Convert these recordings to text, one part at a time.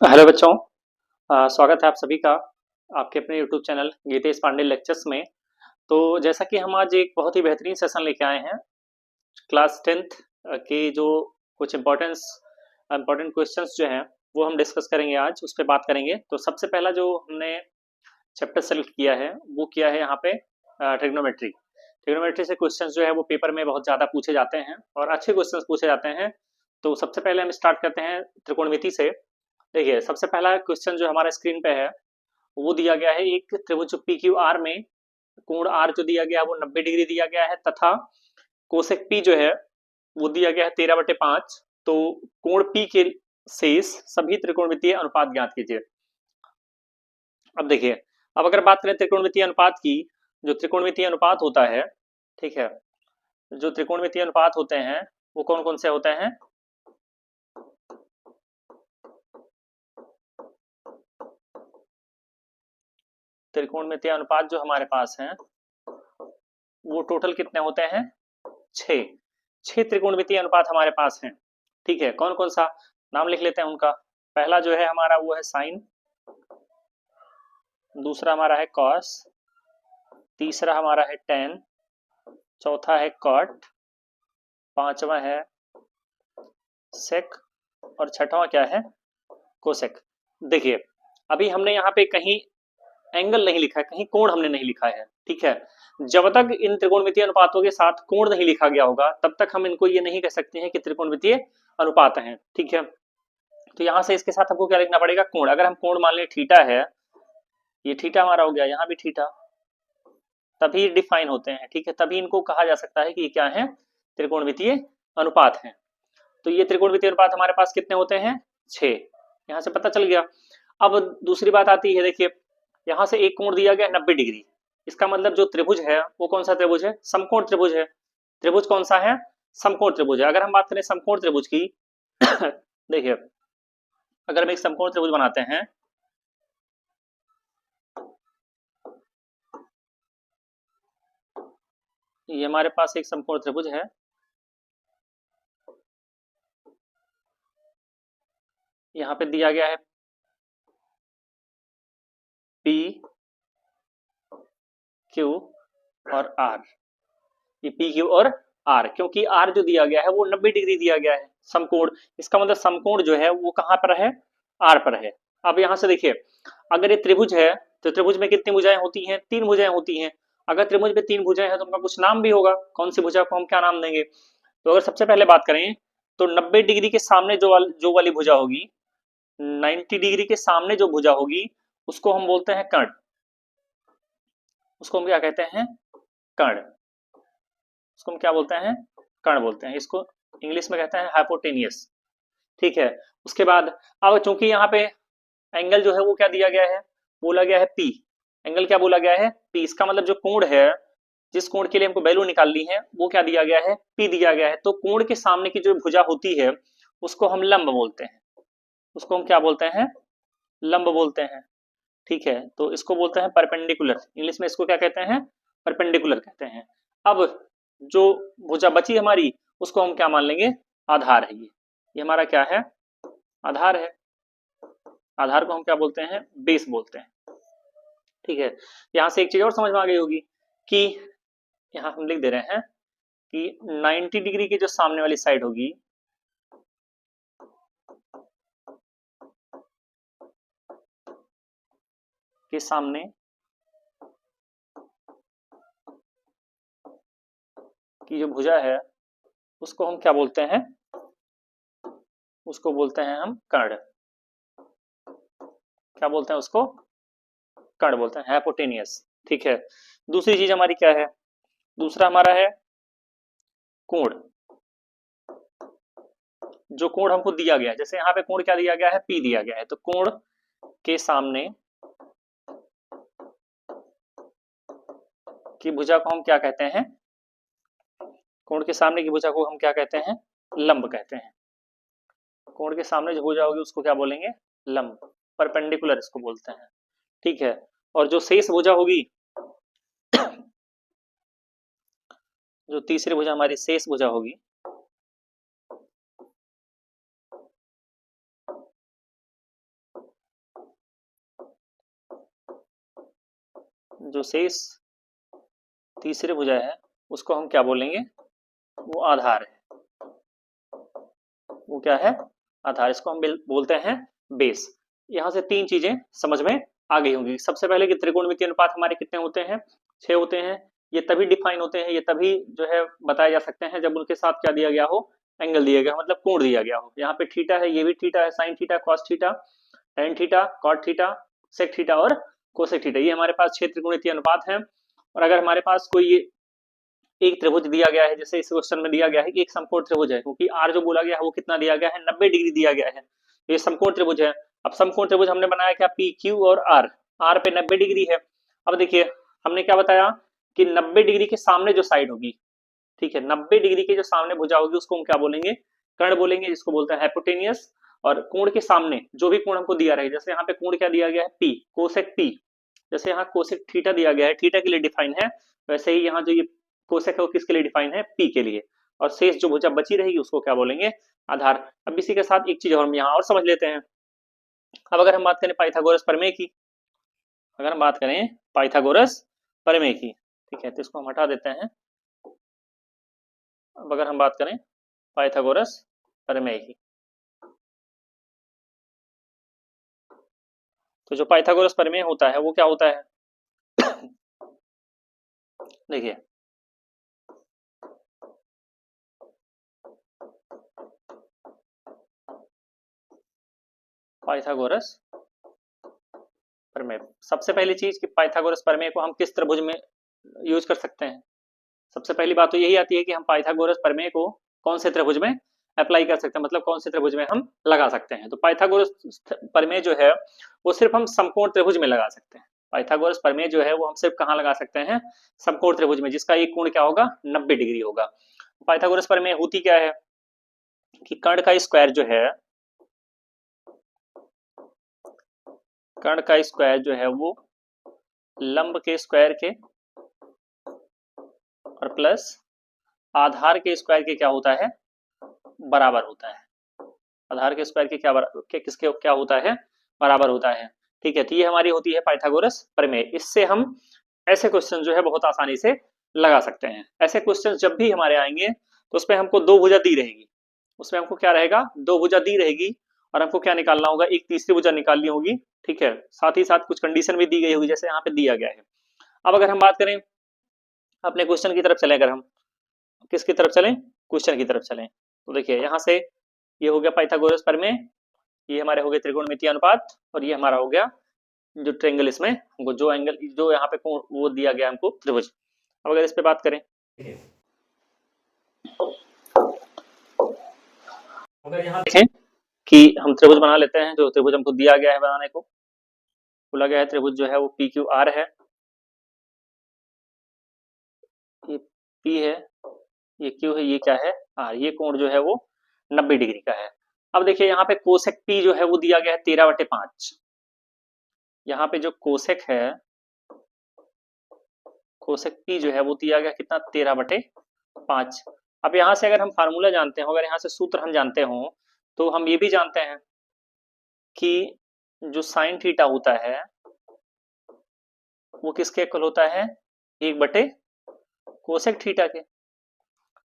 Hello बच्चों। स्वागत है आप सभी का आपके अपने YouTube channel Gitesh Pandey lectures में। तो जैसा कि हम आज एक बहुत ही बेहतरीन सेशन लेके आए हैं क्लास 10th के जो कुछ इम्पोर्टेंट क्वेश्चंस जो हैं वो हम डिस्कस करेंगे, आज उस पर बात करेंगे। तो सबसे पहला जो हमने चैप्टर सेलेक्ट किया है वो किया है यहाँ पे ट्रिग्नोमेट्री। ट्रिग्नोमेट्री से क्वेश्चंस जो है वो पेपर में बहुत ज़्यादा पूछे जाते हैं और अच्छे क्वेश्चंस पूछे जाते हैं। तो सबसे पहले हम स्टार्ट करते हैं त्रिकोणमिति से। देखिए, सबसे पहला क्वेश्चन जो हमारे स्क्रीन पे है वो दिया गया है, एक त्रिभुज पी क्यू आर में कोण आर जो दिया गया है वो 90 डिग्री दिया गया है तथा कोसेक पी जो है वो दिया गया है 13/5। तो कोण पी के शेष सभी त्रिकोणमितीय अनुपात ज्ञात कीजिए। अब देखिए, अब अगर बात करें त्रिकोणमितीय अनुपात की, जो त्रिकोणमितीय अनुपात होता है, ठीक है, जो त्रिकोणमितीय अनुपात होते हैं वो कौन कौन से होते हैं। त्रिकोणमितीय अनुपात जो हमारे पास हैं वो टोटल कितने होते हैं, छह। छह त्रिकोणमितीय अनुपात हमारे पास हैं। ठीक है, कौन कौन सा, नाम लिख लेते हैं उनका। पहला जो है हमारा वो है साइन, दूसरा हमारा है कॉस, तीसरा हमारा है टेन, चौथा है कॉट, पांचवा है सेक और छठवां क्या है, कोसेक। देखिए, अभी हमने यहाँ पे कहीं एंगल नहीं लिखा है, कहीं कोण हमने नहीं लिखा है। ठीक है, जब तक इन त्रिकोणमितीय अनुपातों के साथ कोण नहीं लिखा गया होगा तब तक हम इनको ये नहीं कह सकते हैं कि त्रिकोणमितीय अनुपात हैं। ठीक है, तो यहां से इसके साथ हमको क्या लिखना पड़ेगा, कोण। अगर हम कोण मान लें थीटा है, ये थीटा हमारा हो गया, यहाँ भी थीटा, तभी डिफाइन होते हैं। ठीक है, तभी इनको कहा जा सकता है कि ये क्या है, त्रिकोणमितीय अनुपात हैं। तो ये त्रिकोणमितीय अनुपात हमारे पास कितने होते हैं, छह। यहां से पता चल गया। अब दूसरी बात आती है, देखिए यहां से एक कोण दिया गया 90 डिग्री। इसका मतलब जो त्रिभुज है वो कौन सा त्रिभुज है, समकोण त्रिभुज है। त्रिभुज कौन सा है, समकोण त्रिभुज है। अगर हम बात करें समकोण त्रिभुज की देखिए, अगर हम एक समकोण त्रिभुज बनाते हैं, ये हमारे पास एक समकोण त्रिभुज है, यहाँ पे दिया गया है पी क्यू और आर। ये पी क्यू और आर, क्योंकि आर जो दिया गया है वो 90 डिग्री दिया गया है समकोण। इसका मतलब समकोण जो है वो कहां पर है, आर पर है। अब यहां से देखिए, अगर ये त्रिभुज है तो त्रिभुज में कितनी भुजाएं होती हैं, तीन भुजाएं होती हैं। अगर त्रिभुज में तीन भुजाएं हैं तो उनका कुछ नाम भी होगा, कौन सी भुजा को हम क्या नाम देंगे। तो अगर सबसे पहले बात करें तो 90 डिग्री के सामने जो वाली भुजा होगी, 90 डिग्री के सामने जो भुजा होगी उसको हम बोलते हैं कर्ण। उसको हम क्या कहते हैं, कर्ण। उसको हम क्या बोलते हैं, कर्ण बोलते हैं। इसको इंग्लिश में कहते हैं हाइपोटेनियस। ठीक है, उसके बाद अब चूंकि यहाँ पे एंगल जो है वो क्या दिया गया है, बोला गया है पी। एंगल क्या बोला गया है, पी। इसका मतलब जो कोण है, जिस कोण के लिए हमको वैल्यू निकालनी है वो क्या दिया गया है, पी दिया गया है। तो कोण के सामने की जो भुजा होती है उसको हम लंब बोलते हैं। उसको हम क्या बोलते हैं, लंब बोलते हैं। ठीक है, तो इसको बोलते हैं परपेंडिकुलर। इंग्लिश में इसको क्या कहते हैं, परपेंडिकुलर कहते हैं। अब जो भुजा बची हमारी उसको हम क्या मान लेंगे, आधार है। ये हमारा क्या है, आधार है। आधार को हम क्या बोलते हैं, बेस बोलते हैं। ठीक है, यहां से एक चीज और समझ में आ गई होगी कि यहां हम लिख दे रहे हैं कि 90 डिग्री की जो सामने वाली साइड होगी, के सामने की जो भुजा है उसको हम क्या बोलते हैं, उसको बोलते हैं हम कर्ण। क्या बोलते हैं उसको, कर्ण बोलते हैं, हाइपोटेनियस। ठीक है, दूसरी चीज हमारी क्या है, दूसरा हमारा है कोण। जो कोण हमको दिया गया है, जैसे यहाँ पे कोण क्या दिया गया है, पी दिया गया है, तो कोण के सामने की भुजा को हम क्या कहते हैं, कोण के सामने की भुजा को हम क्या कहते हैं, लंब कहते हैं। कोण के सामने जो भुजा होगी उसको क्या बोलेंगे, लंब, परपेंडिकुलर इसको बोलते हैं। ठीक है, और जो शेष भुजा होगी, जो तीसरी भुजा हमारी शेष भुजा होगी, जो शेष तीसरे भुजा है उसको हम क्या बोलेंगे, वो आधार है। वो क्या है, आधार। इसको हम बोलते हैं बेस। यहाँ से तीन चीजें समझ में आ गई होंगी। सबसे पहले कि त्रिकोणमितीय अनुपात हमारे कितने होते हैं, 6 होते हैं। ये तभी डिफाइन होते हैं, ये तभी जो है बताए जा सकते हैं जब उनके साथ क्या दिया गया हो, एंगल दिया गया, मतलब कोण दिया गया हो। यहाँ पे थीटा है, ये भी थीटा है, sine theta, cos theta, tan theta, cot theta, sec theta और कोसेक थीटा। ये हमारे पास 6 त्रिकोणमितीय अनुपात है। और अगर हमारे पास कोई एक त्रिभुज दिया गया है, जैसे इस क्वेश्चन में दिया गया है कि एक समकोण त्रिभुज है, क्योंकि आर जो बोला गया है वो कितना दिया गया है, 90 डिग्री दिया गया है। ये समकोण त्रिभुज है। अब समकोण त्रिभुज हमने बनाया क्या, पी क्यू और आर। आर पे 90 डिग्री है। अब देखिए हमने क्या बताया कि 90 डिग्री के सामने जो साइड होगी, ठीक है, 90 डिग्री के जो सामने भुजा होगी उसको हम क्या बोलेंगे, कर्ण बोलेंगे, जिसको बोलते हैं हाइपोटेनियस। और कोण के सामने जो भी कोण हमको दिया रहे, जैसे यहाँ पे कोण क्या दिया गया है, पी, कोसेक पी। जैसे यहाँ कोसेक थीटा दिया गया है, थीटा के लिए डिफाइन है, वैसे ही यहाँ जो ये कोसेक है वो किसके लिए डिफाइन है, पी के लिए। और शेष जो भुजा बची रहेगी उसको क्या बोलेंगे, आधार। अब इसी के साथ एक चीज और हम यहाँ और समझ लेते हैं। अब अगर हम बात करें पाइथागोरस प्रमेय की, अगर हम बात करें पाइथागोरस प्रमेय की, ठीक है, तो इसको हम हटा देते हैं। अब अगर हम बात करें पाइथागोरस प्रमेय की, तो जो पाइथागोरस प्रमेय होता है वो क्या होता है, देखिए पाइथागोरस प्रमेय, सबसे पहली चीज कि पाइथागोरस प्रमेय को हम किस त्रिभुज में यूज कर सकते हैं। सबसे पहली बात तो यही आती है कि हम पाइथागोरस प्रमेय को कौन से त्रिभुज में अप्लाई कर सकते हैं, मतलब कौन से त्रिभुज में हम लगा सकते हैं। तो पाइथागोरस प्रमेय जो है वो सिर्फ हम समकोण त्रिभुज में लगा सकते हैं। पाइथागोरस प्रमेय जो है वो हम सिर्फ कहाँ लगा सकते हैं, समकोण त्रिभुज में, जिसका एक कोण क्या होगा, 90 डिग्री होगा। पाइथागोरस प्रमेय होती क्या है कि कर्ण का स्क्वायर जो है, कर्ण का स्क्वायर जो है वो लंब के स्क्वायर के और प्लस आधार के स्क्वायर के क्या होता है, बराबर होता है। आधार के स्क्वायर के किसके क्या होता है, बराबर होता है। ठीक है, तो ये हमारी होती है पाइथागोरस प्रमेय। इससे हम ऐसे क्वेश्चन जो है बहुत आसानी से लगा सकते हैं। ऐसे क्वेश्चन जब भी हमारे आएंगे तो उसमें हमको दो भुजा दी रहेगी, उसमें हमको क्या रहेगा, दो भुजा दी रहेगी, और हमको क्या निकालना होगा, एक तीसरी भुजा निकालनी होगी। ठीक है, साथ ही साथ कुछ कंडीशन भी दी गई होगी, जैसे यहाँ पे दिया गया है। अब अगर हम बात करें अपने क्वेश्चन की तरफ चले, अगर हम किसकी तरफ चलें, क्वेश्चन की तरफ चलें, तो देखिए यहाँ से ये हो गया पाइथागोरस प्रमेय, ये हमारे हो गए त्रिकोणमितीय अनुपात, और ये हमारा हो गया जो ट्रायंगल, इसमें हमको जो एंगल जो यहाँ पे वो दिया गया हमको त्रिभुज। अब अगर इस पे बात करें, अगर यहाँ देखें कि हम त्रिभुज बना लेते हैं, जो त्रिभुज हमको दिया गया है बनाने को, बोला गया है त्रिभुज जो है वो पी क्यू आर है, ये पी है, ये क्यू है, ये क्या है, आर। ये कोण जो है वो 90 डिग्री का है। अब देखिए यहाँ पे कोसेक पी जो है वो दिया गया है 13/5। यहाँ पे जो कोसेक है, कोसेक पी जो है वो दिया गया कितना, 13/5। अब यहाँ से अगर हम फार्मूला जानते हो, अगर यहाँ से सूत्र हम जानते हो, तो हम ये भी जानते हैं कि जो साइन थीटा होता है वो किसके इक्वल होता है, 1/कोसेक थीटा के।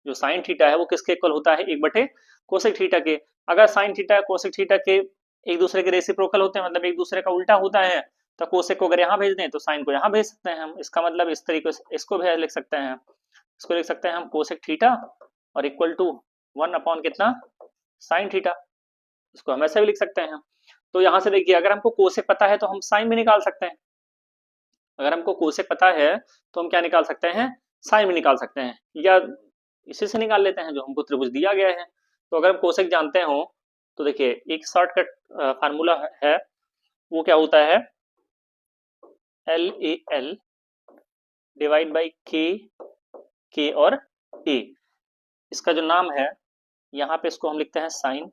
जो साइन थीटा है वो किसके इक्वल होता है, 1/कोसेक थीटा के। अगर साइन थीटा कोसेक थीटा के एक दूसरे के रेसिप्रोकल होते हैं, मतलब एक दूसरे का उल्टा होता है, तो कोसेक को अगर यहाँ भेज दें तो साइन को यहाँ भेज सकते हैं हम। इसका मतलब इस तरीके से इसको भी लिख सकते हैं, इसको लिख सकते हैं हम कोसेक थीटा और इक्वल टू 1 कितना, साइन थीटा। इसको हम ऐसे भी लिख सकते हैं। तो यहाँ से देखिए अगर हमको कोसेक पता है तो हम साइन भी निकाल सकते हैं। अगर हमको कोसेक पता है तो हम क्या निकाल सकते हैं, साइन भी निकाल सकते हैं, या इसी से निकाल लेते हैं जो हमको त्रिभुज दिया गया है। तो अगर हम कोसेक जानते हो तो देखिए एक शॉर्टकट फार्मूला है, वो क्या होता है, LAL डिवाइड बाई के और ए। इसका जो नाम है यहाँ पे, इसको हम लिखते हैं साइन,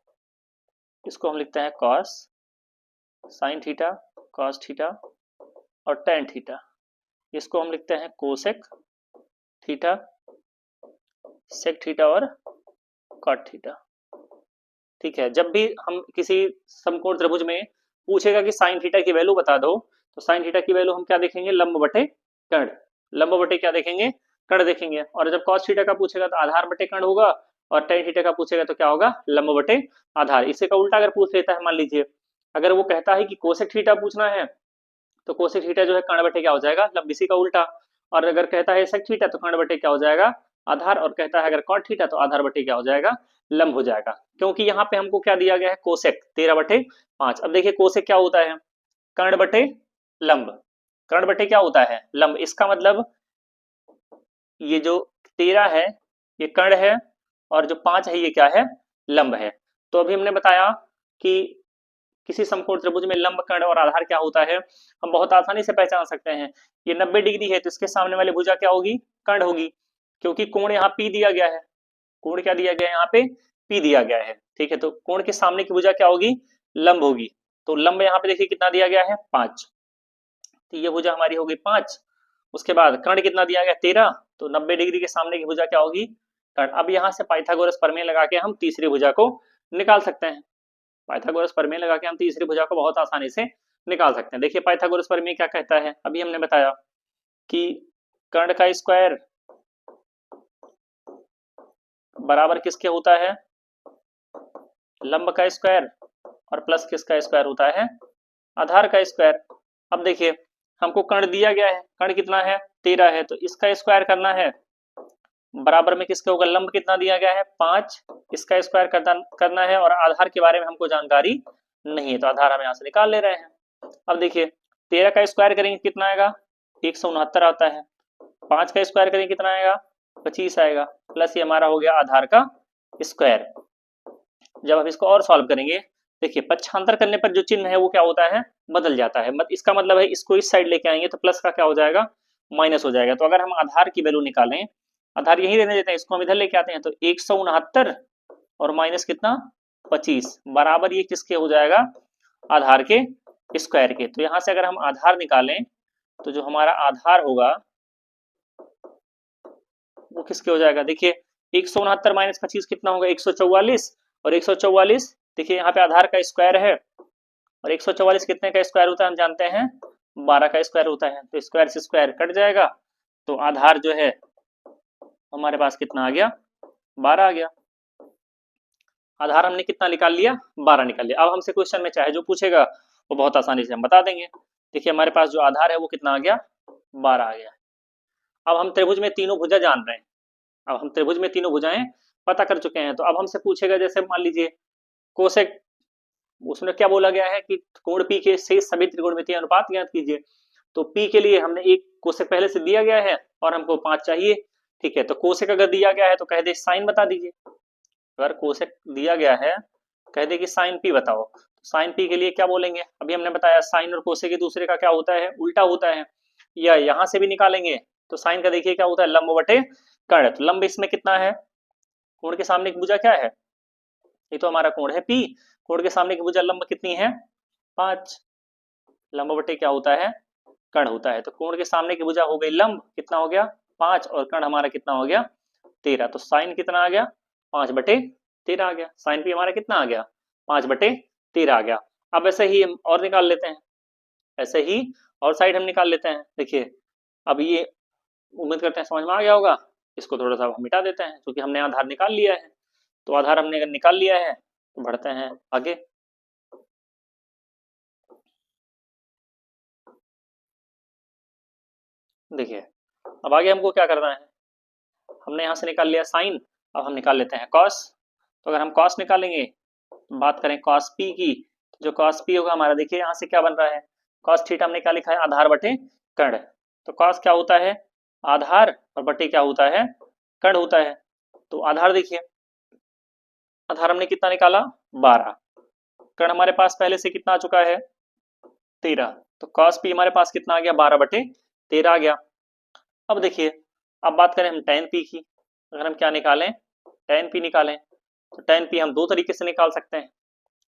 इसको हम लिखते हैं cos, sign theta, cos theta और टेन थीटा। इसको हम लिखते हैं कोसेक थीटा, सेक थीटा और कॉट थीटा। ठीक है, जब भी हम किसी समकोण त्रिभुज में पूछेगा कि साइन थीटा की वैल्यू बता दो, तो साइन थीटा की वैल्यू हम क्या देखेंगे, लंब बटे कर्ण, लंब बटे क्या देखेंगे, कर्ण देखेंगे। और जब cos थीटा का पूछेगा तो आधार बटे कर्ण होगा, और tan थीटा का पूछेगा तो क्या होगा, लंब बटे आधार। इसे का उल्टा अगर पूछ लेता है, मान लीजिए अगर वो कहता है कि कोसेक थीटा पूछना है, तो कोसेक थीटा जो है कर्ण बटे क्या हो जाएगा, लंब। इसी का उल्टा, और अगर कहता है सेक थीटा तो कर्ण बटे क्या हो जाएगा, आधार। और कहता है अगर कॉट थीटा तो आधार बटे क्या हो जाएगा, लंब हो जाएगा। क्योंकि यहाँ पे हमको क्या दिया गया है, कोसेक 13/5। अब देखिए कोसेक क्या होता है, कर्ण बटे लंब। कर्ण बटे क्या होता है, लंब। इसका मतलब ये जो 13 है ये कर्ण है, और जो 5 है ये क्या है, लंब है। तो अभी हमने बताया कि किसी समकोण त्रिभुज में लंब, कर्ण और आधार क्या होता है, हम बहुत आसानी से पहचान सकते हैं। ये 90 डिग्री है तो इसके सामने वाली भुजा क्या होगी, कर्ण होगी, क्योंकि कोण यहाँ पी दिया गया है। कोण क्या दिया गया है यहाँ पे, पी दिया गया है। ठीक है, तो कोण के सामने की भुजा क्या होगी, लंब होगी। तो लंब यहाँ पे देखिए कितना दिया गया है, 5। तो ये भुजा हमारी होगी 5। उसके बाद कर्ण कितना दिया गया, 13। तो 90 डिग्री के सामने की भुजा क्या होगी, कर्ण। अब यहाँ से पाइथागोरस प्रमेय लगा के हम तीसरी भुजा को निकाल सकते हैं। पाइथागोरस प्रमेय लगा के हम तीसरी भुजा को बहुत आसानी से निकाल सकते हैं। देखिए पाइथागोरस प्रमेय क्या कहता है, अभी हमने बताया कि कर्ण का स्क्वायर बराबर किसके होता है, लंब का स्क्वायर, और प्लस किसका स्क्वायर होता है, आधार का स्क्वायर। अब देखिए हमको कर्ण दिया गया है, कर्ण कितना है, 13 है, तो इसका स्क्वायर करना है, बराबर में किसके होगा, लंब कितना दिया गया है, 5। इसका स्क्वायर करना है, और आधार के बारे में हमको जानकारी नहीं है, तो आधार हम यहाँ से निकाल ले रहे हैं। अब देखिए 13 का स्क्वायर करेंगे कितना आएगा, 169 आता है। 5 का स्क्वायर करेंगे कितना आएगा, 25 आएगा, प्लस ये हमारा हो गया आधार का स्क्वायर। जब हम इसको और सॉल्व करेंगे, देखिए पक्षांतर करने पर जो चिन्ह है वो क्या होता है, बदल जाता है। इसका मतलब है इसको इस साइड लेके आएंगे तो प्लस का क्या हो जाएगा, माइनस हो जाएगा। तो अगर हम आधार की वैल्यू निकालें, आधार यही रहने देते हैं, इसको हम इधर लेके आते हैं, तो 169 और माइनस कितना, 25, बराबर ये किसके हो जाएगा, आधार के स्क्वायर के। तो यहां से अगर हम आधार निकालें तो जो हमारा आधार होगा वो किसके हो जाएगा, देखिए 169 माइनस 25 कितना होगा, 144। और 144 देखिए यहाँ पे आधार का स्क्वायर है, और 144 कितने का स्क्वायर होता है, हम जानते हैं 12 का स्क्वायर होता है। तो स्क्वायर से स्क्वायर कट जाएगा, तो आधार जो है हमारे पास कितना आ गया, 12 आ गया। आधार हमने कितना निकाल लिया, 12 निकाल लिया। अब हमसे क्वेश्चन में चाहे जो पूछेगा वो बहुत आसानी से हम बता देंगे। देखिए हमारे पास जो आधार है वो कितना आ गया, 12 आ गया। अब हम त्रिभुज में तीनों भुजा जान रहे हैं, अब हम त्रिभुज में तीनों भुजाएं पता कर चुके हैं। तो अब हमसे पूछेगा, जैसे मान लीजिए कोसेक, उसमें क्या बोला गया है कि कोण पी के शेष सभी त्रिकोणमितीय अनुपात ज्ञात कीजिए। तो पी के लिए हमने एक कोसेक पहले से दिया गया है, और हमको 5 चाहिए। ठीक है, तो कोसेक अगर दिया गया है तो कह दे साइन बता दीजिए। अगर कोसेक दिया गया है, कह दे कि साइन पी बताओ। साइन पी के लिए क्या बोलेंगे, अभी हमने बताया साइन और कोसेक एक दूसरे का क्या होता है, उल्टा होता है। या यहां से भी निकालेंगे तो साइन का देखिए क्या होता है, लंब बटे कर्ण। तो लंब इसमें कितना है, कोण के सामने की भुजा क्या है, ये तो हमारा कोण है पी। कोण के सामने की भुजा लंब कितनी है, 5। लंब बटे क्या होता है, कर्ण होता है। तो कोण के सामने की भुजा हो गई लंब, कितना हो गया 5, और कर्ण हमारा कितना हो गया 13। तो साइन कितना आ गया, 5/13 आ गया। साइन पी हमारा कितना आ गया, 5/13 आ गया। अब ऐसे ही हम और निकाल लेते हैं, ऐसे ही और साइड हम निकाल लेते हैं। देखिए अब ये उम्मीद करते हैं समझ में आ गया होगा। इसको थोड़ा सा हम मिटा देते हैं, क्योंकि हमने आधार निकाल लिया है। तो आधार हमने अगर निकाल लिया है तो बढ़ते हैं आगे। देखिए अब आगे हमको क्या करना है, हमने यहाँ से निकाल लिया साइन, अब हम निकाल लेते हैं कॉस। तो अगर हम कॉस निकालेंगे, तो बात करें कॉस पी की, तो जो कॉस पी होगा हमारा, देखिए यहाँ से क्या बन रहा है, कॉस थीटा हमने क्या लिखा है, आधार बटे कर्ण। तो कॉस क्या होता है, आधार, और बटे क्या होता है, कर्ण होता है। तो आधार देखिए, आधार हमने कितना निकाला, 12। कर्ण हमारे पास पहले से कितना आ चुका है, 13। तो कॉस पी हमारे पास कितना आ गया, 12/13 आ गया। अब देखिए, अब बात करें हम tan p की, अगर हम क्या निकालें, tan p निकालें, तो tan p हम दो तरीके से निकाल सकते हैं।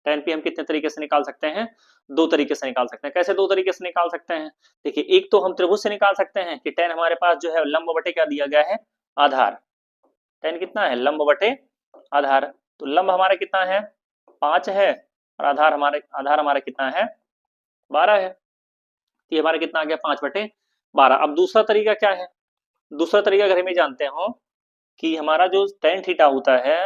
tan p हम कितने तरीके से निकाल सकते हैं, दो तरीके से निकाल सकते हैं। कैसे दो तरीके से निकाल सकते हैं, देखिए एक तो हम त्रिभुज से निकाल सकते हैं कि tan हमारे पास जो है लंब बटे क्या दिया गया है, आधार। tan कितना है, लंब बटे आधार। तो लंब हमारा कितना है, 5 है, और आधार हमारा कितना है, 12 है। तो ये हमारा कितना आ गया, 5/13। 12। अब दूसरा तरीका क्या है, दूसरा तरीका अगर हमें जानते हो कि हमारा जो tan थीटा होता है,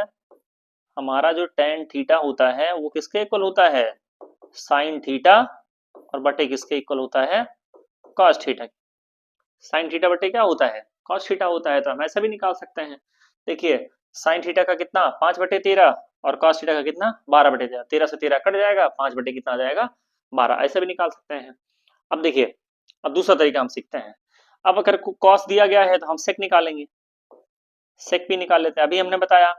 हमारा जो tan थीटा होता है वो किसके इक्वल होता है, sin थीटा और बटे किसके इक्वल होता है, cos थीटा। sin थीटा बटे क्या होता है, cos थीटा होता है। तो हम ऐसा भी निकाल सकते हैं, देखिए sin थीटा का कितना 5/13 और cos थीटा का कितना 12/13, 13 से 13 कट जाएगा, 5 बटे कितना आ जाएगा 12, ऐसे भी निकाल सकते हैं। अब देखिए, अब दूसरा तरीका हम सीखते हैं। अब अगर cos दिया गया है तो हम sec निकालेंगे, sec भी निकाल लेते हैं। अभी हमने बताया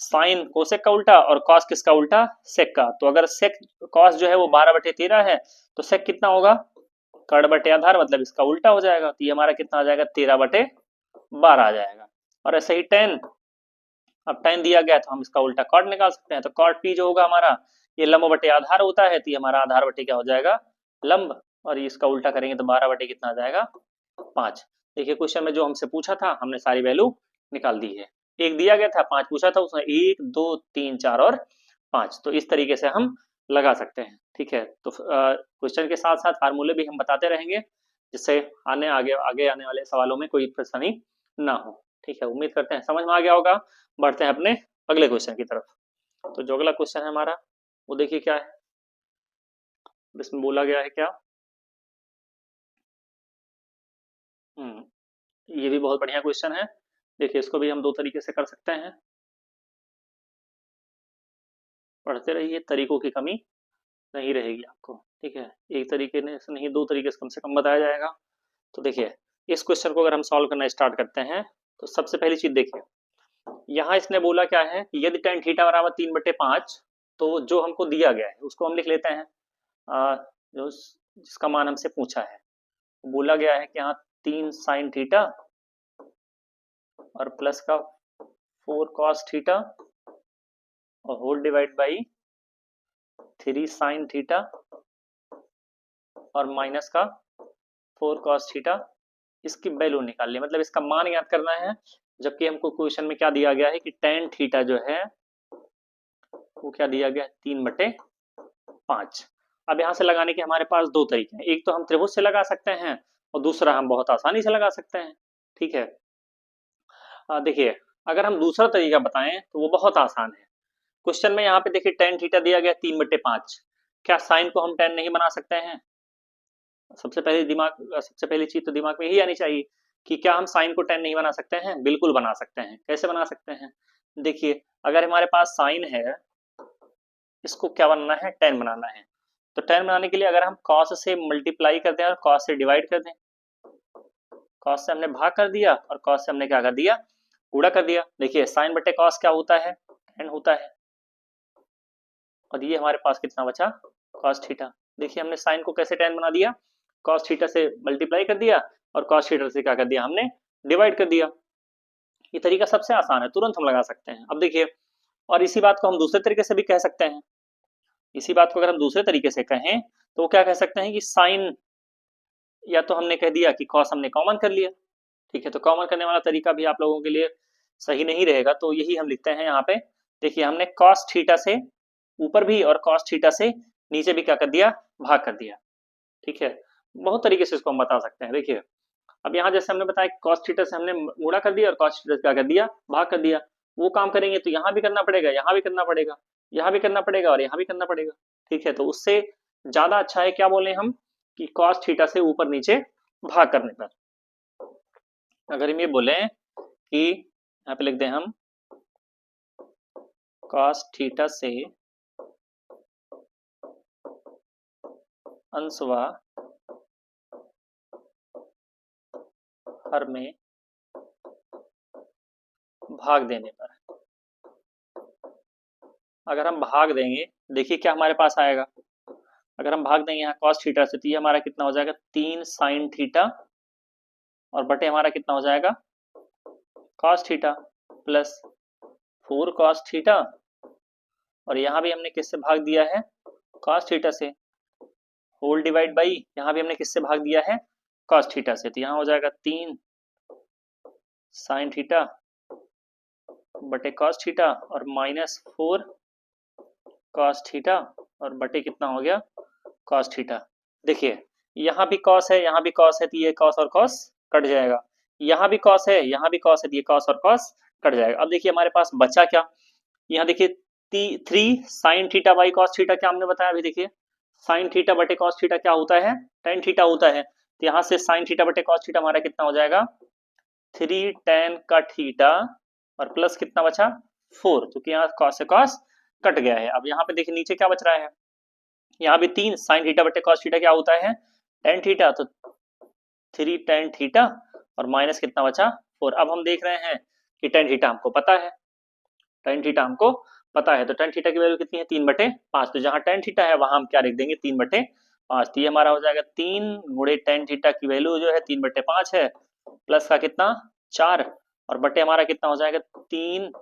साइन कोसेक का उल्टा और cos किसका उल्टा, sec का। तो अगर sec cos जो है वो 12/13 है तो sec कितना होगा, कड़ बटे आधार, मतलब इसका उल्टा हो जाएगा। तो ये हमारा कितना आ जाएगा 13/12 आ जाएगा। और ऐसे ही tan, अब tan दिया गया है तो हम इसका उल्टा cot निकाल सकते हैं। तो cot p जो होगा हमारा, ये लंब बटे आधार होता है, तो ये हमारा आधार बटे क्या हो जाएगा, लंब, और इसका उल्टा करेंगे तो 12 बटे कितना आ जाएगा 5। देखिए क्वेश्चन में जो हमसे पूछा था हमने सारी वैल्यू निकाल दी है। एक दिया गया था, 5 पूछा था, उसमें 1 2 3 4 और 5। तो इस तरीके से हम लगा सकते हैं, ठीक है। तो क्वेश्चन के साथ साथ फार्मूले भी हम बताते रहेंगे, जिससे आगे आने वाले सवालों में कोई परेशानी ना हो, ठीक है। उम्मीद करते हैं समझ में आ गया होगा। बढ़ते हैं अपने अगले क्वेश्चन की तरफ। तो जो अगला क्वेश्चन है हमारा, वो देखिए क्या है, इसमें बोला गया है क्या, ये भी बहुत बढ़िया क्वेश्चन है। देखिए इसको भी हम दो तरीके से कर सकते हैं, पढ़ते रहिए, तरीकों की कमी नहीं रहेगी आपको, ठीक है। एक तरीके से नहीं, दो तरीके से कम बताया जाएगा। तो देखिए इस क्वेश्चन को अगर हम सॉल्व करना स्टार्ट करते हैं, तो सबसे पहली चीज देखिए, यहाँ इसने बोला क्या है कि यदि tan थीटा बराबर 3/5, तो जो हमको दिया गया है उसको हम लिख लेते हैं, जो जिसका मान हमसे पूछा है, बोला गया है कि यहाँ 3 sin थीटा और प्लस का 4 cos थीटा और whole divide by 3 sin theta और माइनस का 4 cos थीटा, इसकी वैल्यू निकाल ली, मतलब इसका मान याद करना है। जबकि हमको क्वेश्चन में क्या दिया गया है कि tan थीटा जो है वो क्या दिया गया है 3/5। अब यहाँ से लगाने के हमारे पास दो तरीके हैं, एक तो हम त्रिभुज से लगा सकते हैं और दूसरा हम बहुत आसानी से लगा सकते हैं, ठीक है। देखिए अगर हम दूसरा तरीका बताएं तो वो बहुत आसान है। क्वेश्चन में यहाँ पे देखिए tan थीटा दिया गया 3/5, क्या साइन को हम tan नहीं बना सकते हैं। सबसे पहली चीज तो दिमाग में यही आनी चाहिए कि क्या हम साइन को tan नहीं बना सकते हैं, बिल्कुल बना सकते हैं। कैसे बना सकते हैं, देखिए अगर हमारे पास साइन है, इसको क्या बनाना है, tan बनाना है। तो tan बनाने के लिए अगर हम cos से मल्टीप्लाई कर दें और cos से डिवाइड कर दें, cos से हमने भाग कर दिया और cos से हमने क्या कर दिया, गुणा कर दिया। देखिए साइन बटे cos क्या होता है, tan होता है। और ये हमारे पास कितना बचा, cos थीटा। देखिए हमने साइन को कैसे tan बना दिया, cos थीटा से मल्टीप्लाई कर दिया और cos थीटा से क्या कर दिया, हमने डिवाइड कर दिया। ये तरीका सबसे आसान है, तुरंत हम लगा सकते हैं। अब देखिए, और इसी बात को हम दूसरे तरीके से भी कह सकते हैं। इसी बात को अगर हम दूसरे तरीके से कहें तो क्या कह सकते हैं कि साइन, या तो हमने कह दिया कि cos हमने कॉमन कर लिया, ठीक है। तो कॉमन करने वाला तरीका भी आप लोगों के लिए सही नहीं रहेगा, तो यही हम लिखते हैं यहाँ पे। देखिए हमने cos थीटा से ऊपर भी और cos थीटा से नीचे भी क्या कर दिया, भाग कर दिया, ठीक है। बहुत तरीके से इसको हम बता सकते हैं। देखिए अब यहाँ जैसे हमने बताया cos थीटा से हमने गुणा कर दिया और cos थीटा से क्या कर दिया, भाग कर दिया। वो काम करेंगे तो यहाँ भी करना पड़ेगा, यहाँ भी करना पड़ेगा, यहाँ भी करना पड़ेगा और यहाँ भी करना पड़ेगा, ठीक है। तो उससे ज्यादा अच्छा है क्या बोले हम कि cos थीटा से ऊपर नीचे भाग करने पर। अगर हम ये बोले कि यहाँ पे लिख दें हम cos थीटा से अंशवा हर में भाग देने पर, अगर हम भाग देंगे, देखिए क्या हमारे पास आएगा। अगर हम भाग देंगे यहाँ cos थीटा से, तो ये हमारा कितना हो जाएगा 3 sin थीटा और बटे हमारा कितना हो जाएगा cos theta plus 4 cos theta, और यहाँ भी हमने किससे भाग दिया है, cos थीटा से, होल डिवाइड बाई यहाँ भी हमने किससे भाग दिया है, cos थीटा से। तो यहाँ हो जाएगा 3 sin थीटा बटे cos थीटा और माइनस 4 cos थीटा और बटे कितना हो गया cos थीटा। देखिए यहाँ भी कॉस है, यहाँ भी कॉस है, तो ये कॉस और कॉस कट जाएगा। यहाँ भी कॉस है, यहाँ भी कॉस है, तो ये कॉस और कॉस कट जाएगा। अब देखिए हमारे पास बचा क्या, यहाँ देखिए 3 sin theta by cos theta, क्या हमने बताया अभी, देखिए साइन थीटा बटे कॉस थीटा क्या होता है, टेन थीटा होता है। तो यहाँ से साइन थीटा बटे कॉस थीटा हमारा कितना हो जाएगा, 3 tan का थीटा, और प्लस कितना बचा 4, क्योंकि यहाँ कॉस से कॉस कट गया है। अब यहाँ पे देखिए नीचे क्या बच रहा है, यहाँ भी 3 sin थीटा बटे कॉस थीटा क्या होता है, टेन थीटा, तो 3 tan थीटा और माइनस कितना बचा 4। अब हम देख रहे हैं कि टेन थीटा हमको पता है, टेन थीटा हमको पता है, तो टेन थीटा की वैल्यू कितनी है, 3/5। तो जहां टेन थीटा है वहां हम क्या लिख देंगे, 3/5। तो ये हमारा हो जाएगा 3 × tan थीटा की वैल्यू जो है 3/5 है, प्लस का कितना 4, और बटे हमारा कितना हो जाएगा 3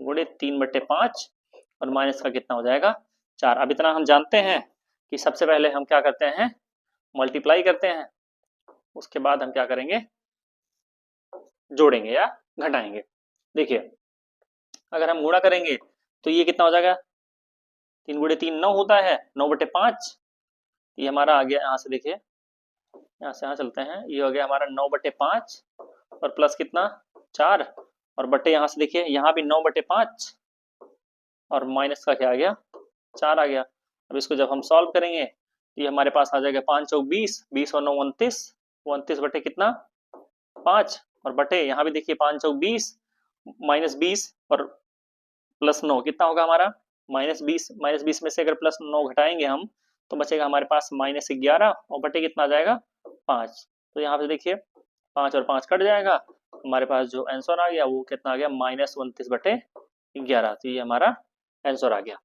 × 3/5, और माइनस का कितना हो जाएगा 4। अब इतना हम जानते हैं कि सबसे पहले हम क्या करते हैं, मल्टीप्लाई करते हैं, उसके बाद हम क्या करेंगे, जोड़ेंगे या घटाएंगे। देखिए अगर हम गुणा करेंगे तो ये कितना हो जाएगा, 3 × 3 9 होता है, 9/5। ये हमारा आ गया, यहाँ से देखिए, यहाँ से यहाँ चलते हैं, ये हो गया हमारा 9/5, और प्लस कितना 4, और बटे यहाँ से देखिए यहाँ भी 9/5, और माइनस का क्या आ गया 4 आ गया। अब इसको जब हम सॉल्व करेंगे तो ये हमारे पास आ जाएगा 5 चौक 20, 20 और 9 29, 29 बटे कितना 5, और बटे यहाँ भी देखिए 5 चौक 20, -20 और +9 कितना होगा हमारा -20। -20 में से अगर +9 घटाएंगे हम तो बचेगा हमारे पास -11, और बटे कितना आ जाएगा 5। तो यहाँ पे देखिए 5 और 5 कट जाएगा, हमारे पास जो आंसर आ गया वो कितना आ गया, -29/11। तो ये हमारा आंसर आ गया।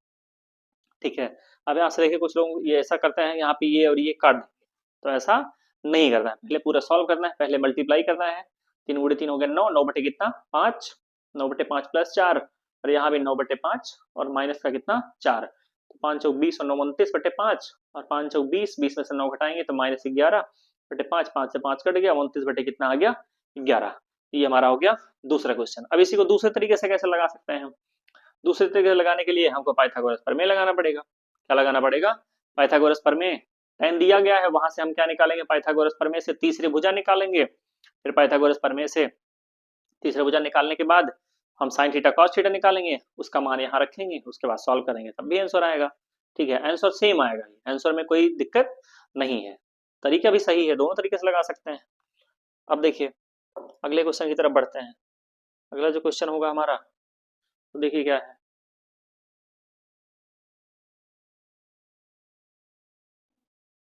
ठीक है, अब यहाँ से देखिए कुछ लोग ये ऐसा करते हैं, यहाँ पे ये और ये काट देंगे, तो ऐसा नहीं करना है, पहले पूरा सॉल्व करना है, पहले मल्टीप्लाई करना है। 3 × 3 हो गया 9, 9 बटे कितना 5, 9/5 + 4, और यहाँ भी 9/5 और माइनस का कितना 4, तो 5 चौक 20 और 9 29/5, और 5 चौक 20, 20 में से 9 घटाएंगे तो -11/5, 5 से 5 कट गया, 29 बटे कितना आ गया 11। ये हमारा हो गया दूसरा क्वेश्चन। अब इसी को दूसरे तरीके से कैसे लगा सकते हैं हम, दूसरे तरीके से लगाने के लिए हमको पाइथागोरस प्रमेय लगाना पड़ेगा। क्या लगाना पड़ेगा, पाइथागोरस प्रमेय। tan दिया गया है, वहां से हम क्या निकालेंगे, पाइथागोरस प्रमेय से तीसरी भुजा निकालेंगे, फिर पाइथागोरस प्रमेय से तीसरी भुजा निकालने के बाद हम साइन थीटा कॉस थीटा निकालेंगे, उसका मान यहाँ रखेंगे, उसके बाद सॉल्व करेंगे, तब भी आंसर आएगा। ठीक है, आंसर सेम आएगा, आंसर में कोई दिक्कत नहीं है, तरीका भी सही है, दोनों तरीके से लगा सकते हैं। अब देखिए अगले क्वेश्चन की तरफ बढ़ते हैं। अगला जो क्वेश्चन होगा हमारा, तो देखिए क्या है,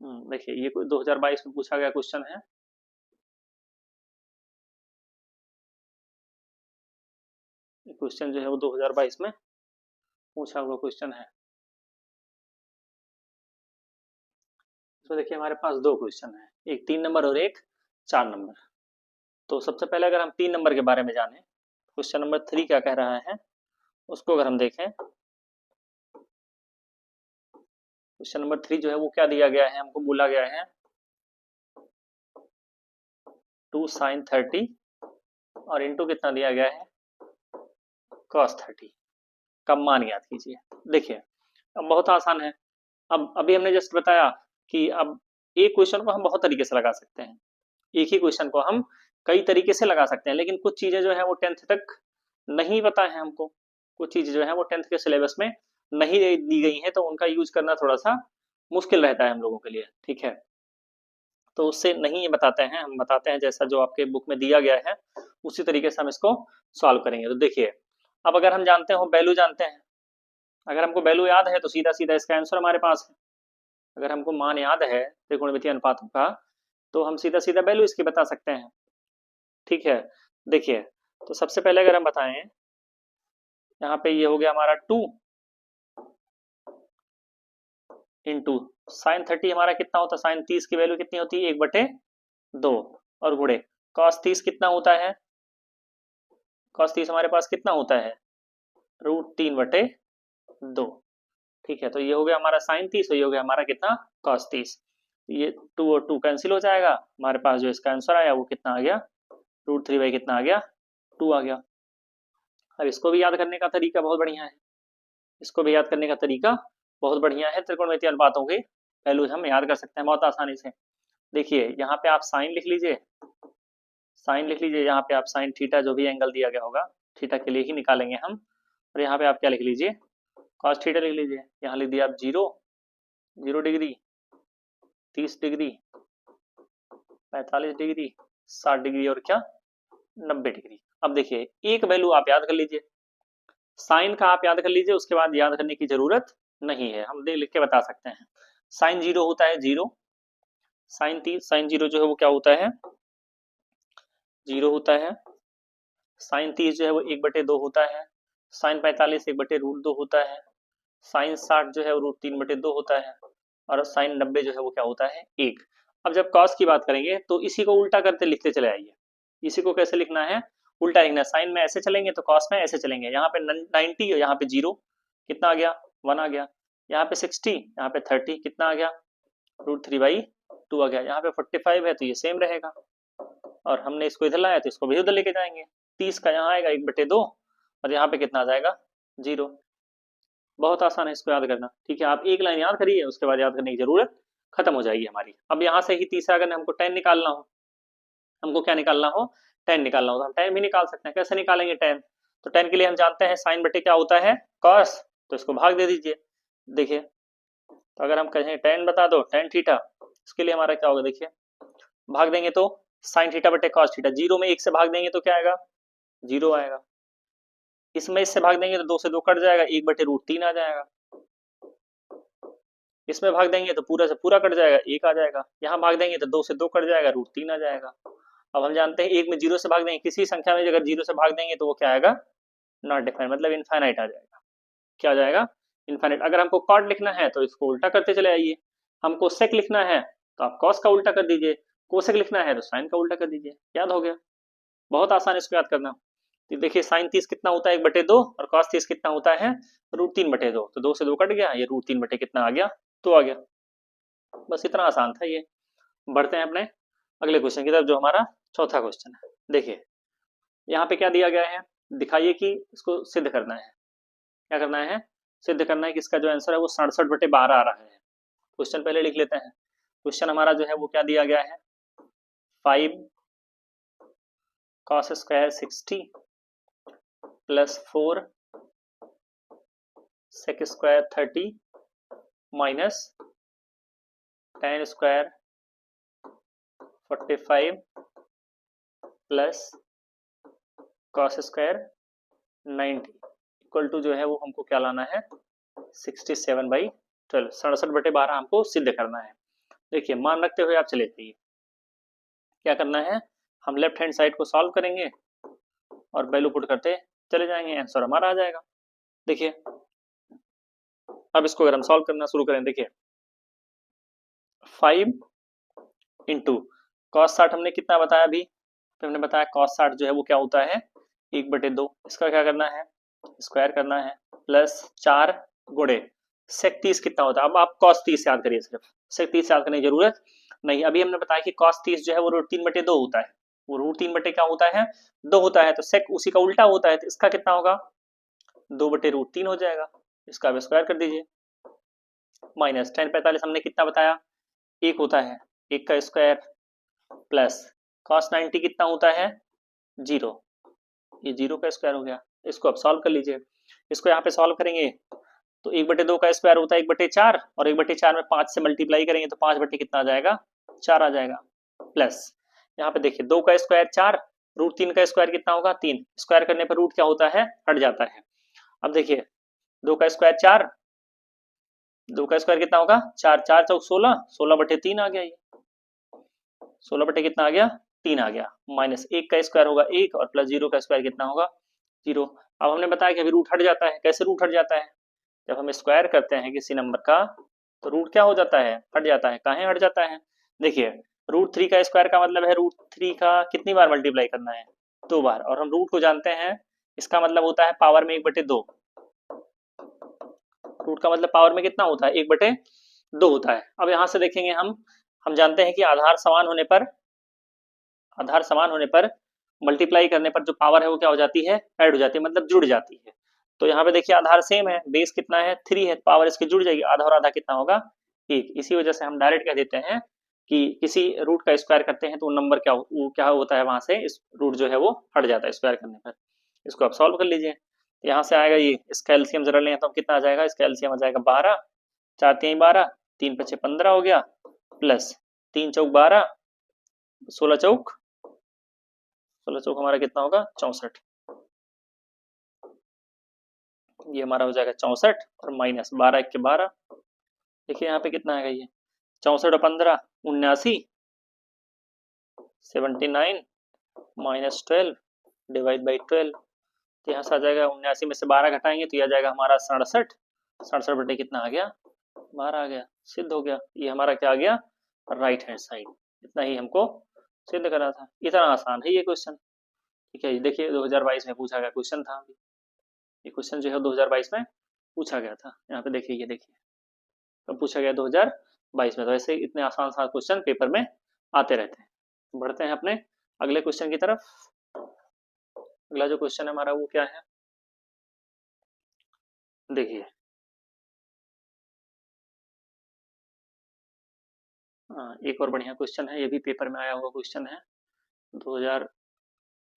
देखिए ये 2022 में पूछा गया क्वेश्चन है। क्वेश्चन जो है वो 2022 में पूछा हुआ क्वेश्चन है। इसमें देखिए हमारे पास दो क्वेश्चन है, एक 3 नंबर और एक 4 नंबर। तो सबसे पहले अगर हम 3 नंबर के बारे में जाने, क्वेश्चन नंबर 3 क्या कह रहा है, उसको अगर हम देखें, क्वेश्चन नंबर 3 जो है वो क्या दिया गया है, हमको बोला गया है 2 sin 30 और इंटू कितना दिया गया है cos 30 का मान याद कीजिए। देखिए अब बहुत आसान है, अब अभी हमने जस्ट बताया कि अब एक क्वेश्चन को हम बहुत तरीके से लगा सकते हैं, एक ही क्वेश्चन को हम कई तरीके से लगा सकते हैं, लेकिन कुछ चीजें जो है वो 10th तक नहीं पता है हमको, कुछ चीजें जो है वो 10th के सिलेबस में नहीं दी गई हैं, तो उनका यूज करना थोड़ा सा मुश्किल रहता है हम लोगों के लिए। ठीक है, तो उससे नहीं बताते हैं, हम बताते हैं जैसा जो आपके बुक में दिया गया है उसी तरीके से हम इसको सॉल्व करेंगे। तो देखिए अब अगर हम जानते हो वैल्यू जानते हैं, अगर हमको वैल्यू याद है तो सीधा सीधा इसका आंसर हमारे पास है। अगर हमको मान याद है त्रिकोणमितीय अनुपातों का तो हम सीधा सीधा वैल्यू इसकी बता सकते हैं। ठीक है, देखिए तो सबसे पहले अगर हम बताएं, यहाँ पे ये हो गया हमारा 2 इंटू साइन 30 हमारा कितना होता है, साइन 30 की वैल्यू कितनी होती है 1/2, और गुणे कॉस 30 कितना होता है, कॉस 30 हमारे पास कितना होता है √3/2। ठीक है, तो ये हो गया हमारा साइन 30 और ये हो गया हमारा कितना कॉस 30। ये 2 और 2 कैंसिल हो जाएगा, हमारे पास जो इसका आंसर आया वो कितना आ गया √3 कितना आ गया 2 आ गया। अब इसको भी याद करने का तरीका बहुत बढ़िया है, इसको भी याद करने का तरीका बहुत बढ़िया है, त्रिकोणमितीय अनुपातों की वैल्यूज हम याद कर सकते हैं बहुत आसानी से। देखिए यहाँ पे आप साइन लिख लीजिए, साइन लिख लीजिए, यहाँ पे आप साइन थीटा जो भी एंगल दिया गया होगा थीटा के लिए ही निकालेंगे हम। और यहाँ पे आप क्या लिख लीजिए, कॉस थीटा लिख लीजिए। यहाँ लिख दिया आप 0 डिग्री, 30 डिग्री, 45 डिग्री, 60 डिग्री और क्या 90 डिग्री। अब देखिए एक वैल्यू आप याद कर लीजिए, साइन का आप याद कर लीजिए, उसके बाद याद करने की जरूरत नहीं है, हम लिख के बता सकते हैं। साइन 0 होता है 0, साइन 0 जो है वो क्या होता है 0 होता है। साइन 30 जो है वो 1/2 होता है। साइन 45 1/√2 होता है। साइन 60 जो है वो √3/2 होता है। और साइन 90 जो है वो क्या होता है 1। अब जब कॉस की बात करेंगे तो इसी को उल्टा करते लिखते चले आइए। इसी को कैसे लिखना है, उल्टा लिखना है। साइन में ऐसे चलेंगे तो कॉस में ऐसे चलेंगे। यहाँ पे 90 और यहाँ पे 0 कितना आ गया 1 आ गया। यहाँ पे 60, यहाँ पे 30 कितना आ गया √3/2 आ गया। यहाँ पे 45 है तो ये सेम रहेगा, और हमने इसको इधर लाया तो इसको भी उधर लेके जाएंगे। 30 का यहाँ आएगा 1/2 और यहाँ पे कितना आ जाएगा 0। बहुत आसान है इसको याद करना, ठीक है। आप एक लाइन याद करिए, उसके बाद याद करने की जरूरत खत्म हो जाएगी हमारी। अब यहाँ से ही तीसरा अगर हमको tan निकालना हो, हमको क्या निकालना हो tan निकालना हो, तो हम tan भी निकाल सकते हैं। कैसे निकालेंगे tan, तो tan के लिए हम जानते हैं साइन बटे क्या होता है cos, तो इसको भाग दे दीजिए। देखिए तो अगर हम कहें tan बता दो tan थीटा, इसके लिए हमारा क्या होगा, देखिए भाग देंगे तो साइन थीटा बटे कॉस थीटा, 0 में 1 से भाग देंगे तो क्या आएगा 0 आएगा। इसमें इससे भाग देंगे तो 2 से 2 कट जाएगा, 1/√3 आ जाएगा। इसमें भाग देंगे तो पूरा से पूरा कट जाएगा, 1 आ जाएगा। यहाँ भाग देंगे तो 2 से 2 कट जाएगा, √3 आ जाएगा। अब हम जानते हैं 1 में 0 से भाग देंगे, किसी संख्या में अगर 0 से भाग देंगे तो वो क्या आएगा नॉट डिफाइंड, मतलब इनफाइनाइट आ जाएगा। क्या आ जाएगा इनफाइनाइट। अगर हमको कॉट लिखना है तो इसको उल्टा करते चले आइए। हमको सेक लिखना है तो आप कॉस का उल्टा कर दीजिए, कोसेक लिखना है तो साइन का उल्टा कर दीजिए। याद हो गया, बहुत आसान है इसको याद करना। तो देखिए साइन 30 कितना होता है 1/2 और कॉस 30 कितना होता है √3/2, तो 2 से 2 कट गया, ये √3 बटे कितना आ गया 2 आ गया। बस इतना आसान था ये। बढ़ते हैं अपने अगले क्वेश्चन की तरफ, जो हमारा चौथा क्वेश्चन है। देखिए यहाँ पे क्या दिया गया है, दिखाइए कि इसको सिद्ध करना है। क्या करना है, सिद्ध करना है कि इसका जो आंसर है वो 67/12 आ रहा है। क्वेश्चन पहले लिख लेते हैं। क्वेश्चन हमारा जो है वो क्या दिया गया है, 5 cos square 60 plus 4 sec square 30 minus tan square 45 plus cos square 90 equal to जो है वो हमको क्या लाना है 67/12, 67/12 हमको सिद्ध करना है। देखिए मान रखते हुए आप चले जाइए, क्या करना है, हम लेफ्ट हैंड साइड को सॉल्व करेंगे और वैल्यू पुट करते चले जाएंगे, आंसर हमारा आ जाएगा। देखिए अब इसको अगर हम सॉल्व करना शुरू करें, देखिए 5 इंटू cos 60 हमने कितना बताया अभी, तो हमने बताया cos 60 जो है वो क्या होता है 1/2। इसका क्या करना है स्क्वायर करना है, प्लस 4 गुणे sec 30 कितना होता है। अब आप cos 30 याद करिए, सिर्फ sec 30 याद करने की जरूरत नहीं। अभी हमने बताया कि cos 30 जो है वो √3/2 होता है, वो √3 बटे क्या होता है 2 होता है, तो sec उसी का उल्टा होता है, तो इसका कितना होगा 2/√3 हो जाएगा। इसका अब स्क्वायर कर दीजिए, माइनस tan 45 हमने कितना बताया 1 होता है, 1 का स्क्वायर प्लस cos 90 कितना होता है 0, ये 0 का स्क्वायर हो गया। इसको अब सॉल्व कर लीजिए। इसको यहाँ पे सॉल्व करेंगे तो 1/2 का स्क्वायर होता है 1/4, और 1/4 में 5 से मल्टीप्लाई करेंगे तो 5 बटे कितना आ जाएगा 4 आ जाएगा। प्लस यहाँ पे देखिए 2 का स्क्वायर 4, √3 का स्क्वायर कितना होगा 3, स्क्वायर करने पर रूट क्या होता है हट जाता है। अब देखिए 2 का स्क्वायर 4, 2 का स्क्वायर कितना होगा 4, 4 चौक 16, 16/3 आ गया, ये 16 बटे कितना आ गया 3 आ गया। माइनस 1 का स्क्वायर होगा 1 और प्लस 0 का स्क्वायर कितना होगा 0। अब हमने बताया कि अभी रूट हट जाता है। कैसे रूट हट जाता है, जब हम स्क्वायर करते हैं किसी नंबर का तो रूट क्या हो जाता है हट जाता है। कहाँ हट जाता है, देखिए √3 का स्क्वायर का मतलब है √3 का कितनी बार मल्टीप्लाई करना है 2 बार, और हम रूट को जानते हैं, इसका मतलब होता है पावर में 1/2। रूट का मतलब पावर में कितना होता है 1/2 होता है। अब यहाँ से देखेंगे हम जानते हैं कि आधार समान होने पर मल्टीप्लाई करने पर जो पावर है वो क्या हो जाती है ऐड हो जाती है, मतलब जुड़ जाती है। तो यहाँ पे देखिए आधार सेम है, बेस कितना है 3 है, पावर इसकी जुड़ जाएगी, आधा और आधा कितना होगा 1। इसी वजह से हम डायरेक्ट कह देते हैं कि किसी रूट का स्क्वायर करते हैं तो नंबर क्या होता है, वहां से इस रूट जो है वो हट जाता है स्क्वायर करने पर। इसको आप सॉल्व कर लीजिए। तो यहाँ से आएगा ये, इसका एलसीएम जरा लें तो कितना आ जाएगा, इसका एलसीएम आ जाएगा 12, 4 3 12, 3 5 15 हो गया, प्लस 3 चौक 12, 16 चौक हमारा कितना होगा 64। ये हमारा हो जाएगा 64 और माइनस 12 1 के 12। देखिए यहाँ पे कितना आएगा ये 64 और 15 79, 79 माइनस 12 डिवाइड बाई 12। तो यहाँ से आ जाएगा 79 में से 12 घटाएंगे तो यह आ जाएगा हमारा 67, 67 बटे कितना आ गया 12 आ गया, सिद्ध हो गया। ये हमारा क्या आ गया राइट हैंड साइड। इतना ही हमको सिद्ध करना था। इतना आसान है ये क्वेश्चन। ठीक है, देखिए 2022 में पूछा गया क्वेश्चन था। ये क्वेश्चन जो है 2022 में पूछा गया था। यहाँ पे देखिए, ये देखिए कब पूछा गया 2022 में। तो ऐसे इतने आसान आसान क्वेश्चन पेपर में आते रहते हैं। बढ़ते हैं अपने अगले क्वेश्चन की तरफ। अगला जो क्वेश्चन है हमारा वो क्या है, देखिए एक और बढ़िया क्वेश्चन है, ये भी पेपर में आया हुआ क्वेश्चन है। 2000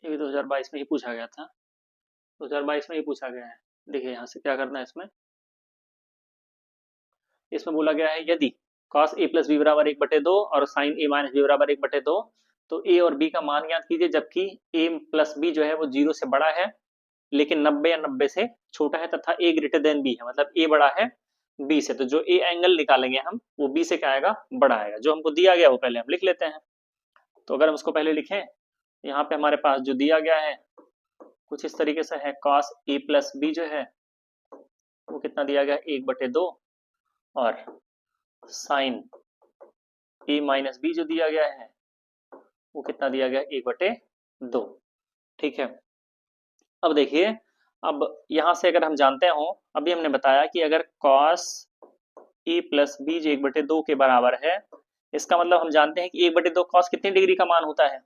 ये भी 2022 में ही पूछा गया था, 2022 में ही पूछा गया है। देखिए यहाँ से क्या करना है, इसमें बोला गया है यदि cos a प्लस बी बराबर 1/2 और sin a माइनस बी बराबर 1/2, तो a और b का मान ज्ञात कीजिए जबकि a प्लस बी जो है वो 0 से बड़ा है लेकिन 90 या 90 से छोटा है तथा a ग्रेटर देन b है, मतलब a बड़ा है b से। तो जो a एंगल निकालेंगे हम वो b से क्या आएगा बड़ा आएगा। जो हमको दिया गया वो पहले हम लिख लेते हैं। तो अगर हम उसको पहले लिखें, यहाँ पे हमारे पास जो दिया गया है कुछ इस तरीके से है, cos a प्लस बी जो है वो कितना दिया गया 1/2 और साइन a माइनस बी जो दिया गया है वो कितना दिया गया 1/2। ठीक है, अब देखिए, अब यहां से अगर हम जानते हो, अभी हमने बताया कि अगर cos a प्लस बी जो 1/2 के बराबर है, इसका मतलब हम जानते हैं कि 1/2 cos कितनी डिग्री का मान होता है,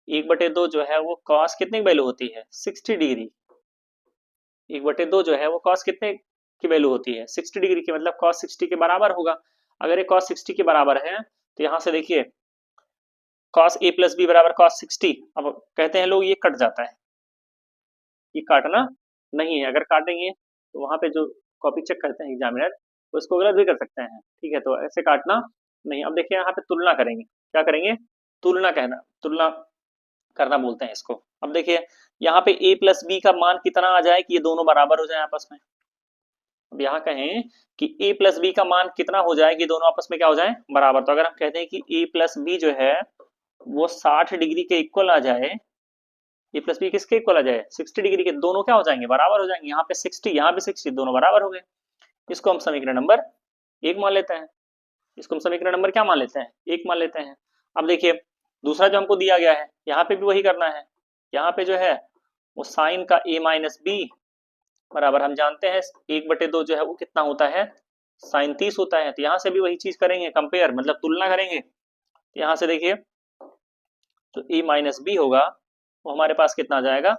1/2 जो है वो cos कितने की वैल्यू होती है 60 डिग्री। 1/2 जो है वो cos कितने की वैल्यू होती है 60 डिग्री की, मतलब cos 60 के बराबर होगा। अगर ये cos 60 के बराबर है तो यहाँ से देखिए cos a प्लस बी बराबर cos 60। अब कहते हैं लोग ये कट जाता है, ये काटना नहीं है। अगर काटेंगे तो वहां पे जो कॉपी चेक करते हैं एग्जामिनर तो उसको गलत भी कर सकते हैं। ठीक है, तो ऐसे काटना नहीं। अब देखिए यहाँ पे तुलना करेंगे, क्या करेंगे तुलना करना बोलते हैं इसको। अब देखिए यहाँ पे a प्लस बी का मान कितना आ जाए कि ये दोनों बराबर हो जाए आपस में। अब यहाँ कहें कि a प्लस बी का मान कितना हो जाए कि दोनों आपस में क्या हो जाए बराबर। तो अगर हम कहते हैं कि a प्लस बी जो है वो 60 डिग्री के इक्वल आ जाए, ए प्लस बी किसके इक्वल आ जाए 60 डिग्री के, दोनों क्या हो जाएंगे बराबर हो जाएंगे। यहाँ पे 60 यहाँ पे 60 दोनों बराबर हो गए। इसको हम समीकरण नंबर 1 मान लेते हैं। इसको हम समीकरण नंबर क्या मान लेते हैं 1 मान लेते हैं। अब देखिए दूसरा जो हमको दिया गया है यहाँ पे भी वही करना है। यहाँ पे जो है वो साइन का a माइनस बी बराबर हम जानते हैं 1/2 जो है वो कितना होता है साइन 30 होता है। तो यहाँ से भी वही चीज करेंगे, कंपेयर मतलब तुलना करेंगे। तो यहाँ से देखिए जो a माइनस बी होगा वो हमारे पास कितना आ जाएगा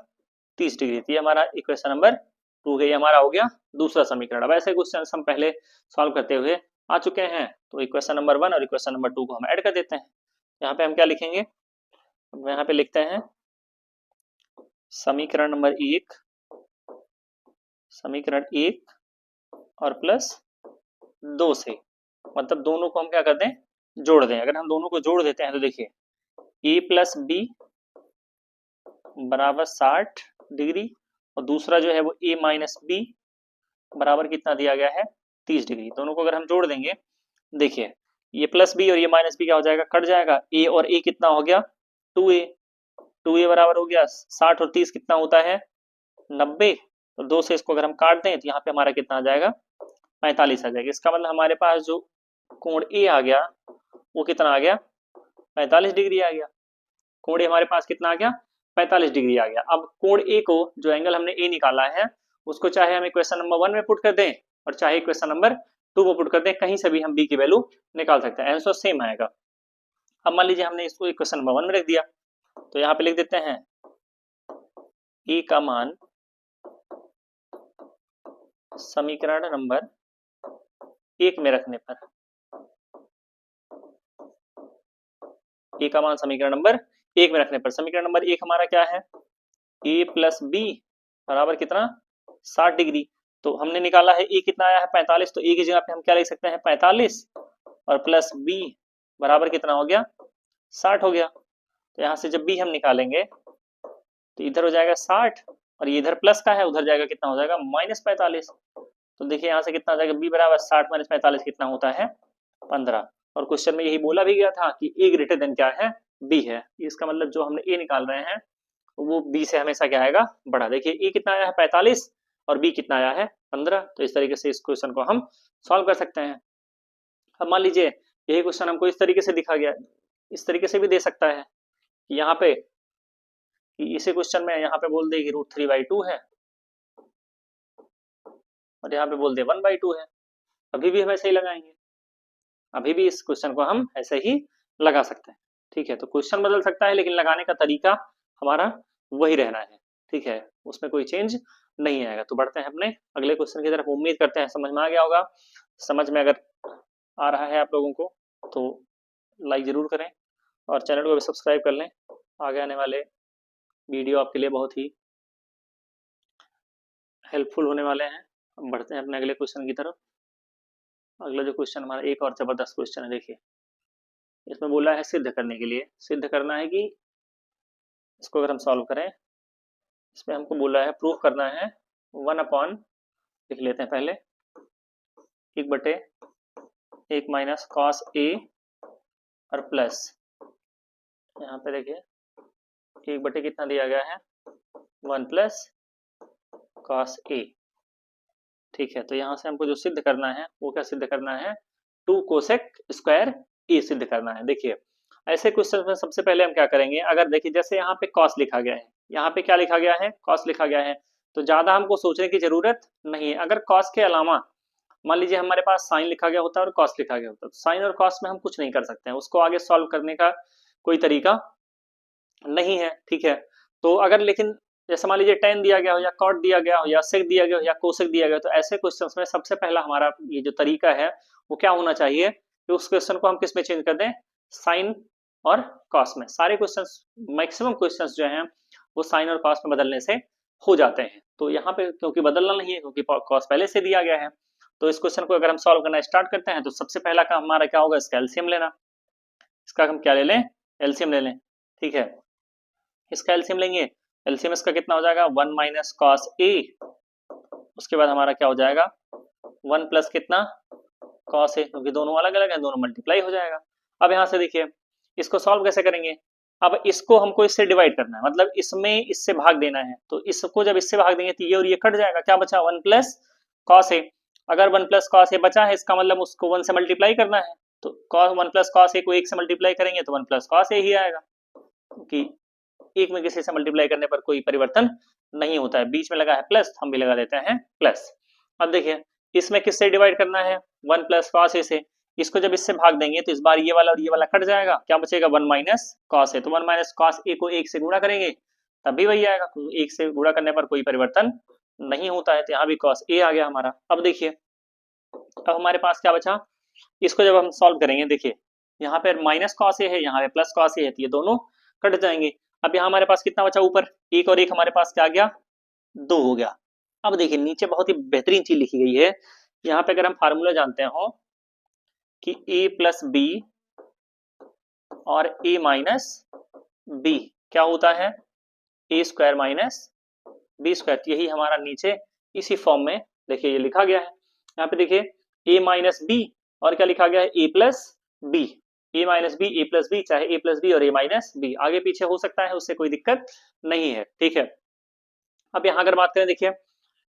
30 डिग्री। तो ये हमारा इक्वेशन नंबर 2 है, ये हमारा हो गया दूसरा समीकरण। अब ऐसे क्वेश्चन हम पहले सॉल्व करते हुए आ चुके हैं, तो इक्वेशन नंबर 1 और इक्वेशन नंबर 2 को हम ऐड कर देते हैं। यहाँ पे हम क्या लिखेंगे, यहाँ पे लिखते हैं समीकरण नंबर 1, समीकरण 1 और प्लस 2 से, मतलब दोनों को हम क्या कर दें जोड़ दें। अगर हम दोनों को जोड़ देते हैं तो देखिए a प्लस बी बराबर 60 डिग्री और दूसरा जो है वो a माइनस बी बराबर कितना दिया गया है 30 डिग्री। दोनों को अगर हम जोड़ देंगे, देखिए ये प्लस बी और ये माइनस बी क्या हो जाएगा कट जाएगा। a और a कितना हो गया 2a, 2a बराबर हो गया 60 और 30 कितना होता है 90। तो 2 से इसको अगर हम काट दें तो यहाँ पे हमारा कितना आ जाएगा 45 आ जाएगा। इसका मतलब हमारे पास जो कोण a आ गया वो कितना आ गया 45 डिग्री आ गया। कोण a हमारे पास कितना आ गया 45 डिग्री आ गया। अब कोण a को जो एंगल हमने a निकाला है उसको चाहे हम इक्वेशन नंबर 1 में पुट कर दें और चाहे इक्वेशन नंबर 2 में पुट कर दें, कहीं से भी हम b की वैल्यू निकाल सकते हैं, आंसर सेम आएगा। अब मान लीजिए हमने इसको इक्वेशन नंबर 1 में रख दिया, तो यहाँ पे लिख देते हैं a का मान समीकरण नंबर 1 में रखने पर ए का मान समीकरण नंबर 1 में रखने पर, समीकरण नंबर 1 हमारा क्या है, ए प्लस बी बराबर कितना 60 डिग्री। तो हमने निकाला है ए कितना आया है 45, तो ए की जगह पे हम क्या लिख सकते हैं 45 और प्लस बी बराबर कितना हो गया 60 हो गया। तो यहाँ से जब बी हम निकालेंगे तो इधर हो जाएगा 60 और ये इधर प्लस का है, उधर जाएगा कितना हो जाएगा -45। तो देखिए यहाँ से कितना आ जाएगा बी बराबर 60 - 45 कितना होता है 15। और क्वेश्चन में यही बोला भी गया था कि ए ग्रेटर देन क्या है बी है, इसका मतलब जो हमने ए निकाल रहे हैं वो बी से हमेशा क्या आएगा बड़ा। देखिए ए कितना आया है 45 और बी कितना आया है 15। तो इस तरीके से इस क्वेश्चन को हम सॉल्व कर सकते हैं। अब मान लीजिए यही क्वेश्चन हमको इस तरीके से दिखा गया, इस तरीके से भी दे सकता है कि यहाँ पे कि इसी क्वेश्चन में यहाँ पे बोल दे कि √3/2 है और यहाँ पे बोल दे 1/2 है, अभी भी हम ऐसे ही लगाएंगे, अभी भी इस क्वेश्चन को हम ऐसे ही लगा सकते हैं। ठीक है, तो क्वेश्चन बदल सकता है लेकिन लगाने का तरीका हमारा वही रहना है। ठीक है, उसमें कोई चेंज नहीं आएगा। तो बढ़ते हैं अपने अगले क्वेश्चन की तरफ। उम्मीद करते हैं समझ में आ गया होगा। समझ में अगर आ रहा है आप लोगों को तो लाइक जरूर करें और चैनल को भी सब्सक्राइब कर लें। आगे आने वाले वीडियो आपके लिए बहुत ही हेल्पफुल होने वाले हैं। हम बढ़ते हैं अपने अगले क्वेश्चन की तरफ। अगला जो क्वेश्चन हमारा एक और जबरदस्त क्वेश्चन है। देखिए इसमें बोला है सिद्ध करने के लिए, सिद्ध करना है कि इसको अगर हम सॉल्व करें, इसमें हमको बोला है प्रूफ करना है 1/, लिख लेते हैं पहले 1/1 माइनस कॉस ए और प्लस यहाँ पे देखिए 1/, कितना दिया गया है 1 प्लस कॉस ए। ठीक है, तो यहाँ से हमको जो सिद्ध करना है वो क्या सिद्ध करना है 2 कोसेक स्क्वायर ए सिद्ध करना है। देखिए ऐसे क्वेश्चन में सबसे पहले हम क्या करेंगे, अगर देखिए जैसे यहाँ पे कॉस लिखा गया है, यहाँ पे क्या लिखा गया है कॉस लिखा गया है, तो ज्यादा हमको सोचने की जरूरत नहीं है। अगर कॉस के अलावा मान लीजिए हमारे पास साइन लिखा गया होता है और कॉस लिखा गया होता है, तो साइन और कॉस में हम कुछ नहीं कर सकते हैं, उसको आगे सॉल्व करने का कोई तरीका नहीं है। ठीक है, तो अगर लेकिन जैसे मान लीजिए tan दिया गया हो या cot दिया गया हो या sec दिया गया हो या cosec दिया गया हो, तो ऐसे क्वेश्चंस में सबसे पहला हमारा ये जो तरीका है वो क्या होना चाहिए कि उस क्वेश्चन को हम किस में चेंज कर दें, साइन और कॉस में। सारे क्वेश्चंस मैक्सिमम क्वेश्चंस जो हैं वो साइन और कॉस में बदलने से हो जाते हैं। तो यहाँ पे क्योंकि बदलना नहीं है, क्योंकि कॉस पहले से दिया गया है, तो इस क्वेश्चन को अगर हम सॉल्व करना स्टार्ट करते हैं तो सबसे पहला काम हमारा क्या होगा, इसका एलसीएम लेना। इसका हम क्या ले लें, एलसीएम ले लें। ठीक है, इसका एलसीएम लेंगे, एलसीएम इसका कितना हो जाएगा 1 माइनस कॉस ए, उसके बाद हमारा क्या हो जाएगा 1 प्लस कितना कॉस ए, क्योंकि दोनों अलग अलग है दोनों मल्टीप्लाई हो जाएगा। अब यहाँ से देखिए इसको सॉल्व कैसे करेंगे, अब इसको हमको इससे डिवाइड करना है, मतलब इसमें इससे भाग देना है, तो इसको जब इससे भाग देंगे तो ये और ये कट जाएगा, क्या बचा 1 प्लस कॉस ए। अगर 1 प्लस कॉस ए बचा है इसका मतलब उसको 1 से मल्टीप्लाई करना है, तो 1 प्लस कॉस ए को 1 से मल्टीप्लाई करेंगे तो 1 प्लस कॉस ए ही आएगा, क्योंकि एक में किसी से मल्टीप्लाई करने पर कोई परिवर्तन नहीं होता है। बीच में लगा है प्लस, हम भी लगा देते हैं प्लस। अब देखिए इसमें किससे डिवाइड करना है 1 प्लस कॉस ए से, इसको जब इससे भाग देंगे तो इस बार ये वाला और ये वाला कट जाएगा, क्या बचेगा 1 माइनस कॉस ए। तो 1 माइनस कॉस ए को 1 से गुणा करेंगे तब भी वही आएगा, 1 से गुणा करने पर कोई परिवर्तन नहीं होता है, तो यहाँ भी कॉस ए आ गया हमारा। अब देखिए अब हमारे पास क्या बचा, इसको जब हम सॉल्व करेंगे, देखिए यहाँ पे माइनस कॉस ए है, यहाँ पे प्लस कॉस ए है, तो ये दोनों कट जाएंगे। अब यहाँ हमारे पास कितना बचा, ऊपर 1 और 1 हमारे पास क्या आ गया 2 हो गया। अब देखिए नीचे बहुत ही बेहतरीन चीज लिखी गई है, यहाँ पे अगर हम फार्मूला जानते हो कि a प्लस बी और a माइनस बी क्या होता है a square minus b square, यही हमारा नीचे इसी फॉर्म में देखिए ये लिखा गया है। यहाँ पे देखिए a माइनस बी और क्या लिखा गया है a plus b, a minus b a plus b, चाहे a प्लस बी और a माइनस बी आगे पीछे हो सकता है, उससे कोई दिक्कत नहीं है। ठीक है, अब यहाँ अगर बात करें देखिए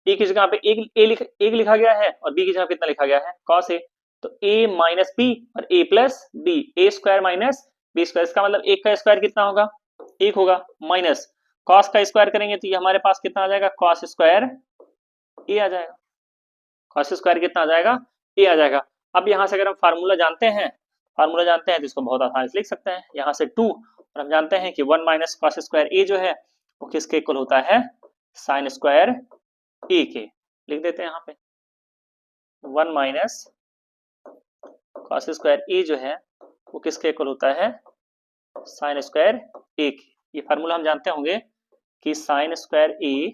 ए की जगह पे एक लिखा गया है और बी की जगह कितना लिखा गया है कॉस ए, तो a माइनस बी और a plus b, a square minus b square, इसका मतलब एक का स्क्वायर कितना होगा 1 होगा, माइनस कॉस का स्क्वायर करेंगे तो ये हमारे पास कितना आ जाएगा कॉस स्क्वायर ए आ जाएगा, कॉस स्क्वायर कितना आ जाएगा ए आ जाएगा। अब यहाँ से अगर हम फार्मूला जानते हैं तो इसको बहुत आसानी से लिख सकते हैं, यहाँ से 2 और हम जानते हैं कि 1 माइनस कॉस स्क्वायर ए जो है वो किसके इक्वल होता है साइन स्क्वायर ए के, लिख देते हैं यहाँ पे 1 माइनस कॉस स्क्वायर ए जो है वो किसके इक्वल होता है साइन स्क्वायर ए की। ये फार्मूला हम जानते होंगे कि साइन स्क्वायर ए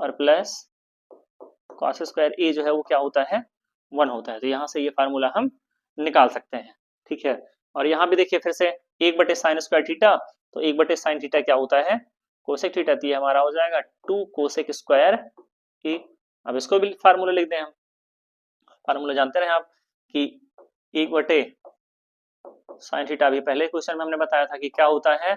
और प्लस कॉस स्क्वायर ए जो है वो क्या होता है, 1 होता है। तो यहाँ से ये फार्मूला हम निकाल सकते हैं, ठीक है। और यहाँ भी देखिए फिर से 1/sin स्क्वायर थीटा, तो 1/sin थीटा क्या होता है, कोसेक थीटा। तो ये हमारा हो जाएगा 2 कोसेक स्क्वायर ए। अब इसको भी फार्मूला लिख दें हम, फार्मूला जानते रहे आप कि 1/sin थीटा भी पहले क्वेश्चन में हमने बताया था कि क्या होता है,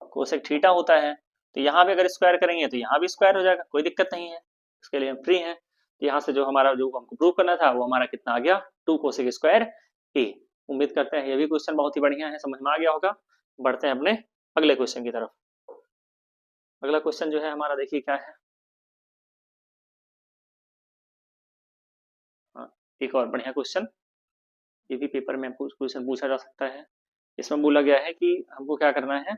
कोसेक थीटा होता है। तो यहाँ पे अगर स्क्वायर करेंगे तो यहाँ भी स्क्वायर हो जाएगा, कोई दिक्कत नहीं है, इसके लिए हम फ्री हैं। तो यहाँ से जो हमारा जो हमको प्रूव करना था वो हमारा कितना आ गया, 2 कोसेक स्क्वायर ए। उम्मीद करते हैं ये भी क्वेश्चन बहुत ही बढ़िया है, समझ में आ गया होगा। बढ़ते हैं अपने अगले क्वेश्चन की तरफ। अगला क्वेश्चन जो है हमारा देखिए क्या है, एक और बढ़िया क्वेश्चन, ये भी पेपर में क्वेश्चन पूछा जा सकता है। इसमें बोला गया है कि हमको क्या करना है,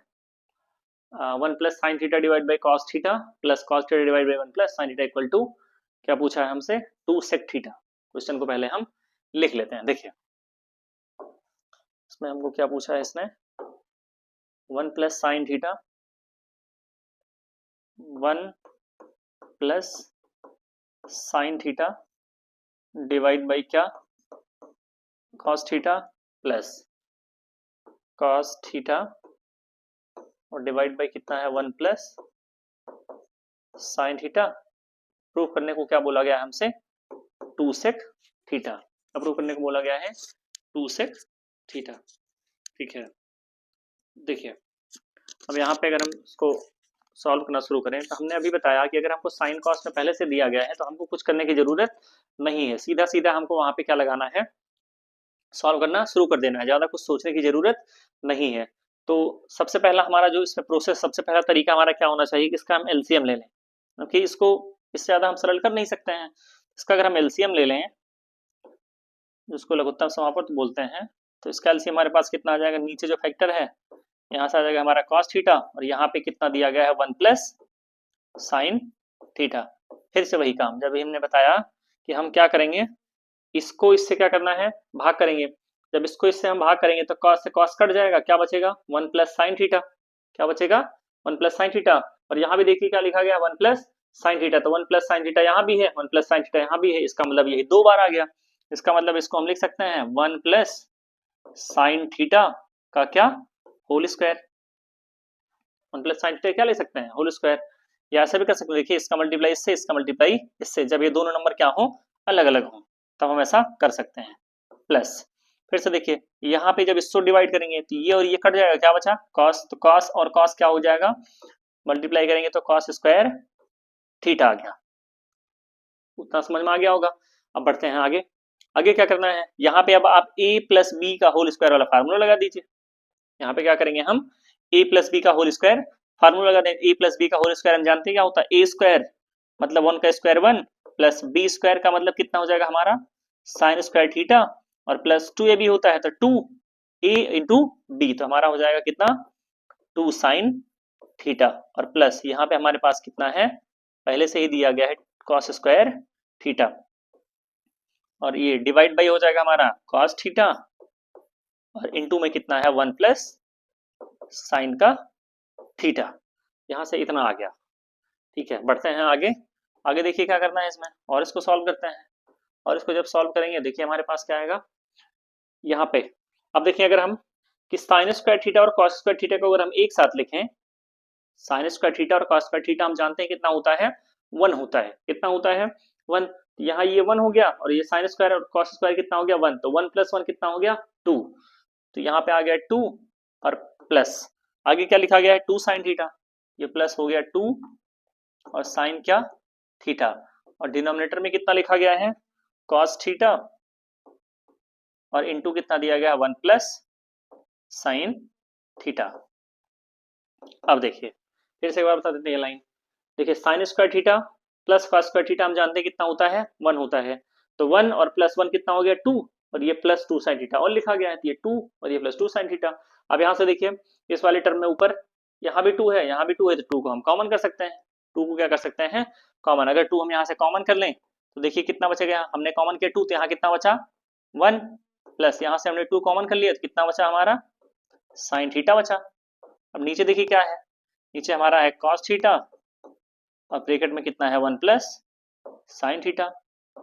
1 + sin theta divide by cos theta plus cos theta divide by 1 + sin theta equal to क्या पूछा है हमसे, 2 sec थीटा। क्वेश्चन को पहले हम लिख लेते हैं। देखिए इसमें हमको क्या पूछा है, इसने 1 + sin theta 1 + sin theta divide by क्या, cos theta plus cos theta और डिवाइड बाई कितना है 1 + sin थीटा। प्रूव करने को क्या बोला गया है हमसे, 2 sec थीटा। प्रूव करने को बोला गया है 2 sec थीटा, ठीक है। देखिए अब यहाँ पे अगर हम इसको सॉल्व करना शुरू करें तो हमने अभी बताया कि अगर हमको साइन कॉस में पहले से दिया गया है तो हमको कुछ करने की जरूरत नहीं है, सीधा सीधा हमको वहां पे क्या लगाना है, सॉल्व करना शुरू कर देना है, ज्यादा कुछ सोचने की जरूरत नहीं है। तो सबसे पहला हमारा जो इसमें प्रोसेस, सबसे पहला तरीका हमारा क्या होना चाहिए कि इसका हम एलसीएम ले लें, क्योंकि इसको इससे ज्यादा हम सरल कर नहीं सकते हैं। इसका अगर हम एलसीएम ले लें, जिसको लघुत्तम समापन बोलते हैं, तो इसका एलसीएम हमारे पास कितना आ जाएगा, नीचे जो फैक्टर है यहाँ से आ जाएगा हमारा कॉस थीटा और यहाँ पे कितना दिया गया है 1 + sin थीटा। फिर से वही काम, जब हमने बताया कि हम क्या करेंगे, इसको इससे क्या करना है, भाग करेंगे। जब इसको इससे हम भाग करेंगे तो कॉस से कॉस कट जाएगा, क्या बचेगा 1 + sin थीटा। क्या बचेगा 1 + sin थीटा। और यहाँ भी देखिए क्या लिखा गया 1 + sin थीटा, तो 1 + sin थीटा यहाँ भी है, 1 + sin थीटा यहाँ भी है, इसका मतलब यही 2 बार आ गया। इसका मतलब इसको हम लिख सकते हैं 1 + sin थीटा का क्या, होल स्क्वायर। 1 + sin थीटा क्या ले सकते हैं, होल स्क्वायर। या ऐसा भी कर सकते हैं, देखिए इसका मल्टीप्लाई इससे, इसका मल्टीप्लाई इससे, जब ये दोनों नंबर क्या हो, अलग अलग हो, तब हम ऐसा कर सकते हैं। प्लस फिर से देखिए यहाँ पे जब इसको डिवाइड करेंगे तो ये और ये कट जाएगा, क्या बचा कॉस, तो कॉस और कॉस क्या हो जाएगा, मल्टीप्लाई करेंगे तो कॉस स्क्वायर थीटा आ गया। उतना समझ में आ गया होगा। अब बढ़ते हैं आगे। आगे क्या करना है, यहाँ पे अब आप a + b का होल स्क्वायर वाला फार्मूला लगा दीजिए। यहाँ पे क्या करेंगे हम, a + b का होल स्क्वायर फार्मूला लगा दें। a + b का होल स्क्वायर हम जानते हैं क्या होता है, a स्क्वायर मतलब 1 का स्क्वायर 1 प्लस b स्क्वायर का मतलब कितना हो जाएगा हमारा साइन स्क्वायर थीटा और प्लस 2ab होता है तो 2a × b, तो हमारा हो जाएगा कितना 2 sin थीटा और प्लस यहाँ पे हमारे पास कितना है, पहले से ही दिया गया है cos स्क्वायर थीटा और ये डिवाइड बाई हो जाएगा हमारा cos थीटा और इनटू में कितना है 1 + sin का थीटा। यहाँ से इतना आ गया, ठीक है। बढ़ते हैं आगे। आगे देखिए क्या करना है इसमें, और इसको सॉल्व करते हैं। और इसको जब सॉल्व करेंगे देखिए हमारे पास क्या आएगा यहाँ पे। अब देखिए अगर हम कि साइन स्क्वायर थीटा और कॉस स्क्वायर थीटा को अगर हम एक साथ लिखें, साइन स्क्वायर थीटा और कॉस स्क्वायर थीटा हम जानते हैं कितना होता है 1 होता है, कितना होता है 1। यहाँ ये 1 हो गया और ये साइन स्क्वायर और कॉस स्क्वायर कितना हो गया 1, तो 1 + 1 कितना हो गया 2, तो यहाँ पे आ गया 2 और प्लस आगे क्या लिखा गया है 2 sin थीटा, ये प्लस हो गया 2 और साइन क्या थीटा और डिनोमिनेटर में कितना लिखा गया है cos थीटा और इनटू कितना दिया गया 1 + sin थीटा। अब देखिए फिर से एक बार बता देते हैं ये लाइन, देखिए sign square theta plus cos square theta हम जानते हैं कितना होता है 1 होता है, तो 1 और प्लस 1 कितना हो गया 2 और ये प्लस 2 sin थीटा और लिखा गया है, तो ये 2 और ये प्लस 2 sin थीटा। अब यहाँ से देखिए इस वाले टर्म में ऊपर यहाँ भी 2 है, यहाँ भी 2 है, तो 2 को हम कॉमन कर सकते हैं। 2 को क्या कर सकते हैं कॉमन, अगर 2 हम यहाँ से कॉमन कर लें तो देखिए कितना बचेगा, हमने कॉमन किया 2 तो यहाँ कितना बचा 1 प्लस यहाँ से हमने 2 कॉमन कर लिया तो कितना बचा हमारा साइन थीटा बचा। अब नीचे देखिए क्या है, नीचे हमारा है कॉस थीटा और ब्रैकेट में कितना है 1 प्लस साइन थीटा।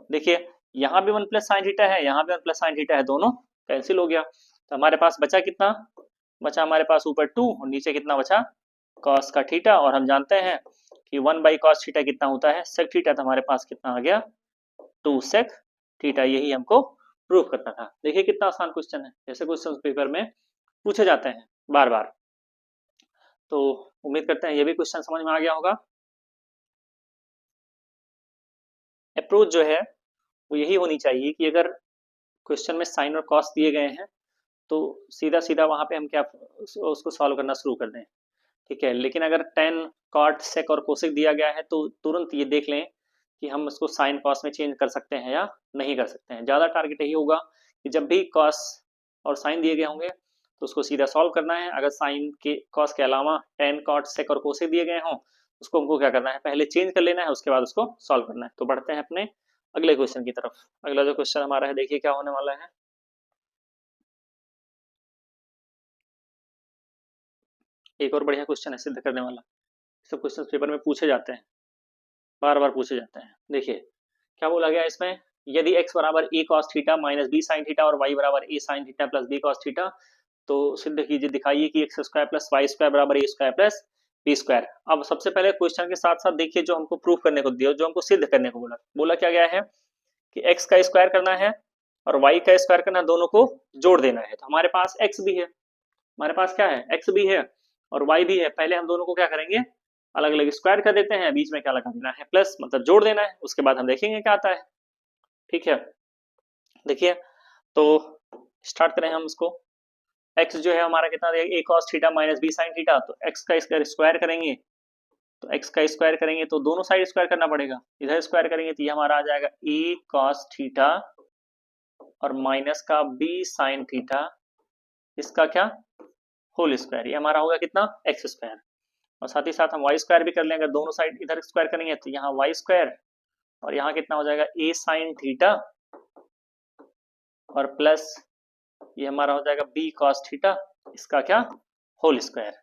देखिए यहाँ भी 1 प्लस साइन थीटा है, यहाँ भी 1 प्लस साइन थीटा है, दोनों कैंसिल हो गया। तो हमारे पास बचा कितना, बचा हमारे पास ऊपर 2 और नीचे कितना बचा कॉस का थीटा। और हम जानते हैं कि 1 बाई कॉस थीटा कितना होता है सेक थीटा। तो हमारे पास कितना आ गया 2 सेक थीटा। यही हमको प्रूव करना था। देखिए कितना आसान क्वेश्चन है, ऐसे क्वेश्चन पेपर में पूछे जाते हैं बार बार। तो उम्मीद करते हैं ये भी क्वेश्चन समझ में आ गया होगा। अप्रोच जो है वो यही होनी चाहिए कि अगर क्वेश्चन में साइन और कॉस दिए गए हैं तो सीधा सीधा वहां पे हम क्या उसको सॉल्व करना शुरू कर दें, ठीक है। लेकिन अगर टेन कॉट सेक और कोसेक दिया गया है तो तुरंत ये देख लें कि हम उसको साइन कॉस में चेंज कर सकते हैं या नहीं कर सकते हैं। ज़्यादा टारगेट यही होगा कि जब भी कॉस और साइन दिए गए होंगे तो उसको सीधा सॉल्व करना है। अगर साइन के कॉस के अलावा टेन कॉट सेक और कोसेक दिए गए हों उसको हमको क्या करना है, पहले चेंज कर लेना है, उसके बाद उसको सॉल्व करना है। तो बढ़ते हैं अपने अगले क्वेश्चन की तरफ। अगला जो क्वेश्चन हमारा है देखिए क्या होने वाला है। एक और बढ़िया क्वेश्चन है सिद्ध करने वाला। सब क्वेश्चन पेपर में पूछे जाते हैं, बार बार पूछे जाते हैं। देखिए क्या बोला गया इसमें, यदि x बराबर a cos theta minus b sin theta और y बराबर a sin theta plus b cos theta तो सिद्ध कीजिए, दिखाइए कि x square plus y square बराबर a square plus b square. अब सबसे पहले क्वेश्चन के साथ साथ देखिए जो हमको प्रूफ करने को दिया, जो हमको सिद्ध करने को बोला, बोला क्या गया है कि x का स्क्वायर करना है और y का स्क्वायर करना है, दोनों को जोड़ देना है। तो हमारे पास x भी है, हमारे पास क्या है x भी है और y भी है। पहले हम दोनों को क्या करेंगे, अलग अलग स्क्वायर कर देते हैं, बीच में क्या लगा देना है प्लस, मतलब जोड़ देना है। उसके बाद हम देखेंगे क्या आता है, ठीक है। देखिए तो स्टार्ट करें हम इसको। x जो है हमारा कितना देगा a cos theta minus b sin theta. तो x का स्क्वायर करेंगे, तो x का स्क्वायर करेंगे तो दोनों साइड स्क्वायर करना पड़ेगा। इधर स्क्वायर करेंगे तो ये हमारा आ जाएगा a cos थीटा और माइनस का b sin थीटा, इसका क्या होल स्क्वायर। ये हमारा होगा कितना एक्स स्क्वायर। और साथ ही साथ हम वाई स्क्वायर भी कर लेंगे, अगर दोनों साइड इधर स्क्वायर करेंगे तो यहाँ वाई स्क्वायर और यहाँ कितना हो जाएगा a sin थीटा और प्लस ये हमारा हो जाएगा b cos थीटा, इसका क्या होल स्क्वायर,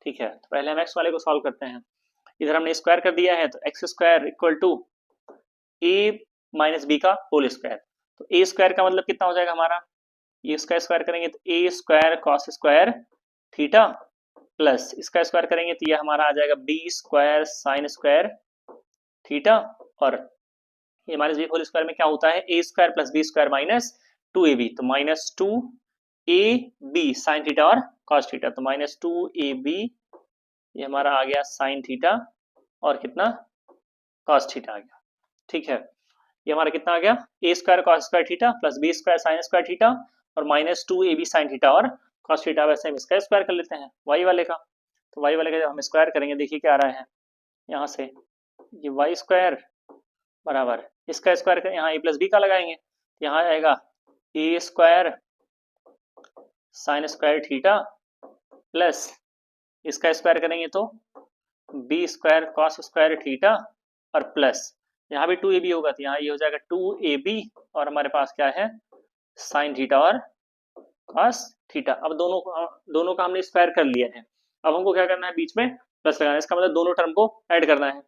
ठीक है। तो पहले हम x वाले को सॉल्व करते हैं। इधर हमने स्क्वायर कर दिया है तो x square equal to a minus b का होल स्क्वायर। तो a स्क्वायर का मतलब कितना हो जाएगा हमारा, ये इसका स्क्वायर करेंगे तो a square cos square theta plus इसका स्क्वायर करेंगे तो ये हमारा आ जाएगा b square sine square theta और ये माइनस बी होल स्क्वायर में क्या होता है a square plus b square minus 2ab। तो माइनस 2ab साइन थीटा और cos थीटा। तो माइनस 2ab ये हमारा आ गया साइन थीटा और कितना cos थीटा आ गया, ठीक है। ये हमारा कितना आ गया a square cos square theta plus b square sine square theta और माइनस 2ab साइन थीटा और cos थीटा। वैसे हम इसका स्क्वायर कर लेते हैं y वाले का। तो y वाले का जब हम स्क्वायर करेंगे देखिए क्या आ रहा है, यहाँ से ये y स्क्वायर बराबर इसका स्क्वायर कर यहाँ a प्लस बी का लगाएंगे, यहाँ आएगा a square sine square theta plus इसका स्क्वायर करेंगे तो b square cos square theta और प्लस यहाँ भी 2ab होगा तो यहाँ ये हो जाएगा 2ab और हमारे पास क्या है साइन थीटा और कॉस थीटा। अब दोनों का हमने स्क्वायर कर लिया है। अब हमको क्या करना है, बीच में प्लस लगाना है, इसका मतलब दोनों टर्म को ऐड करना है।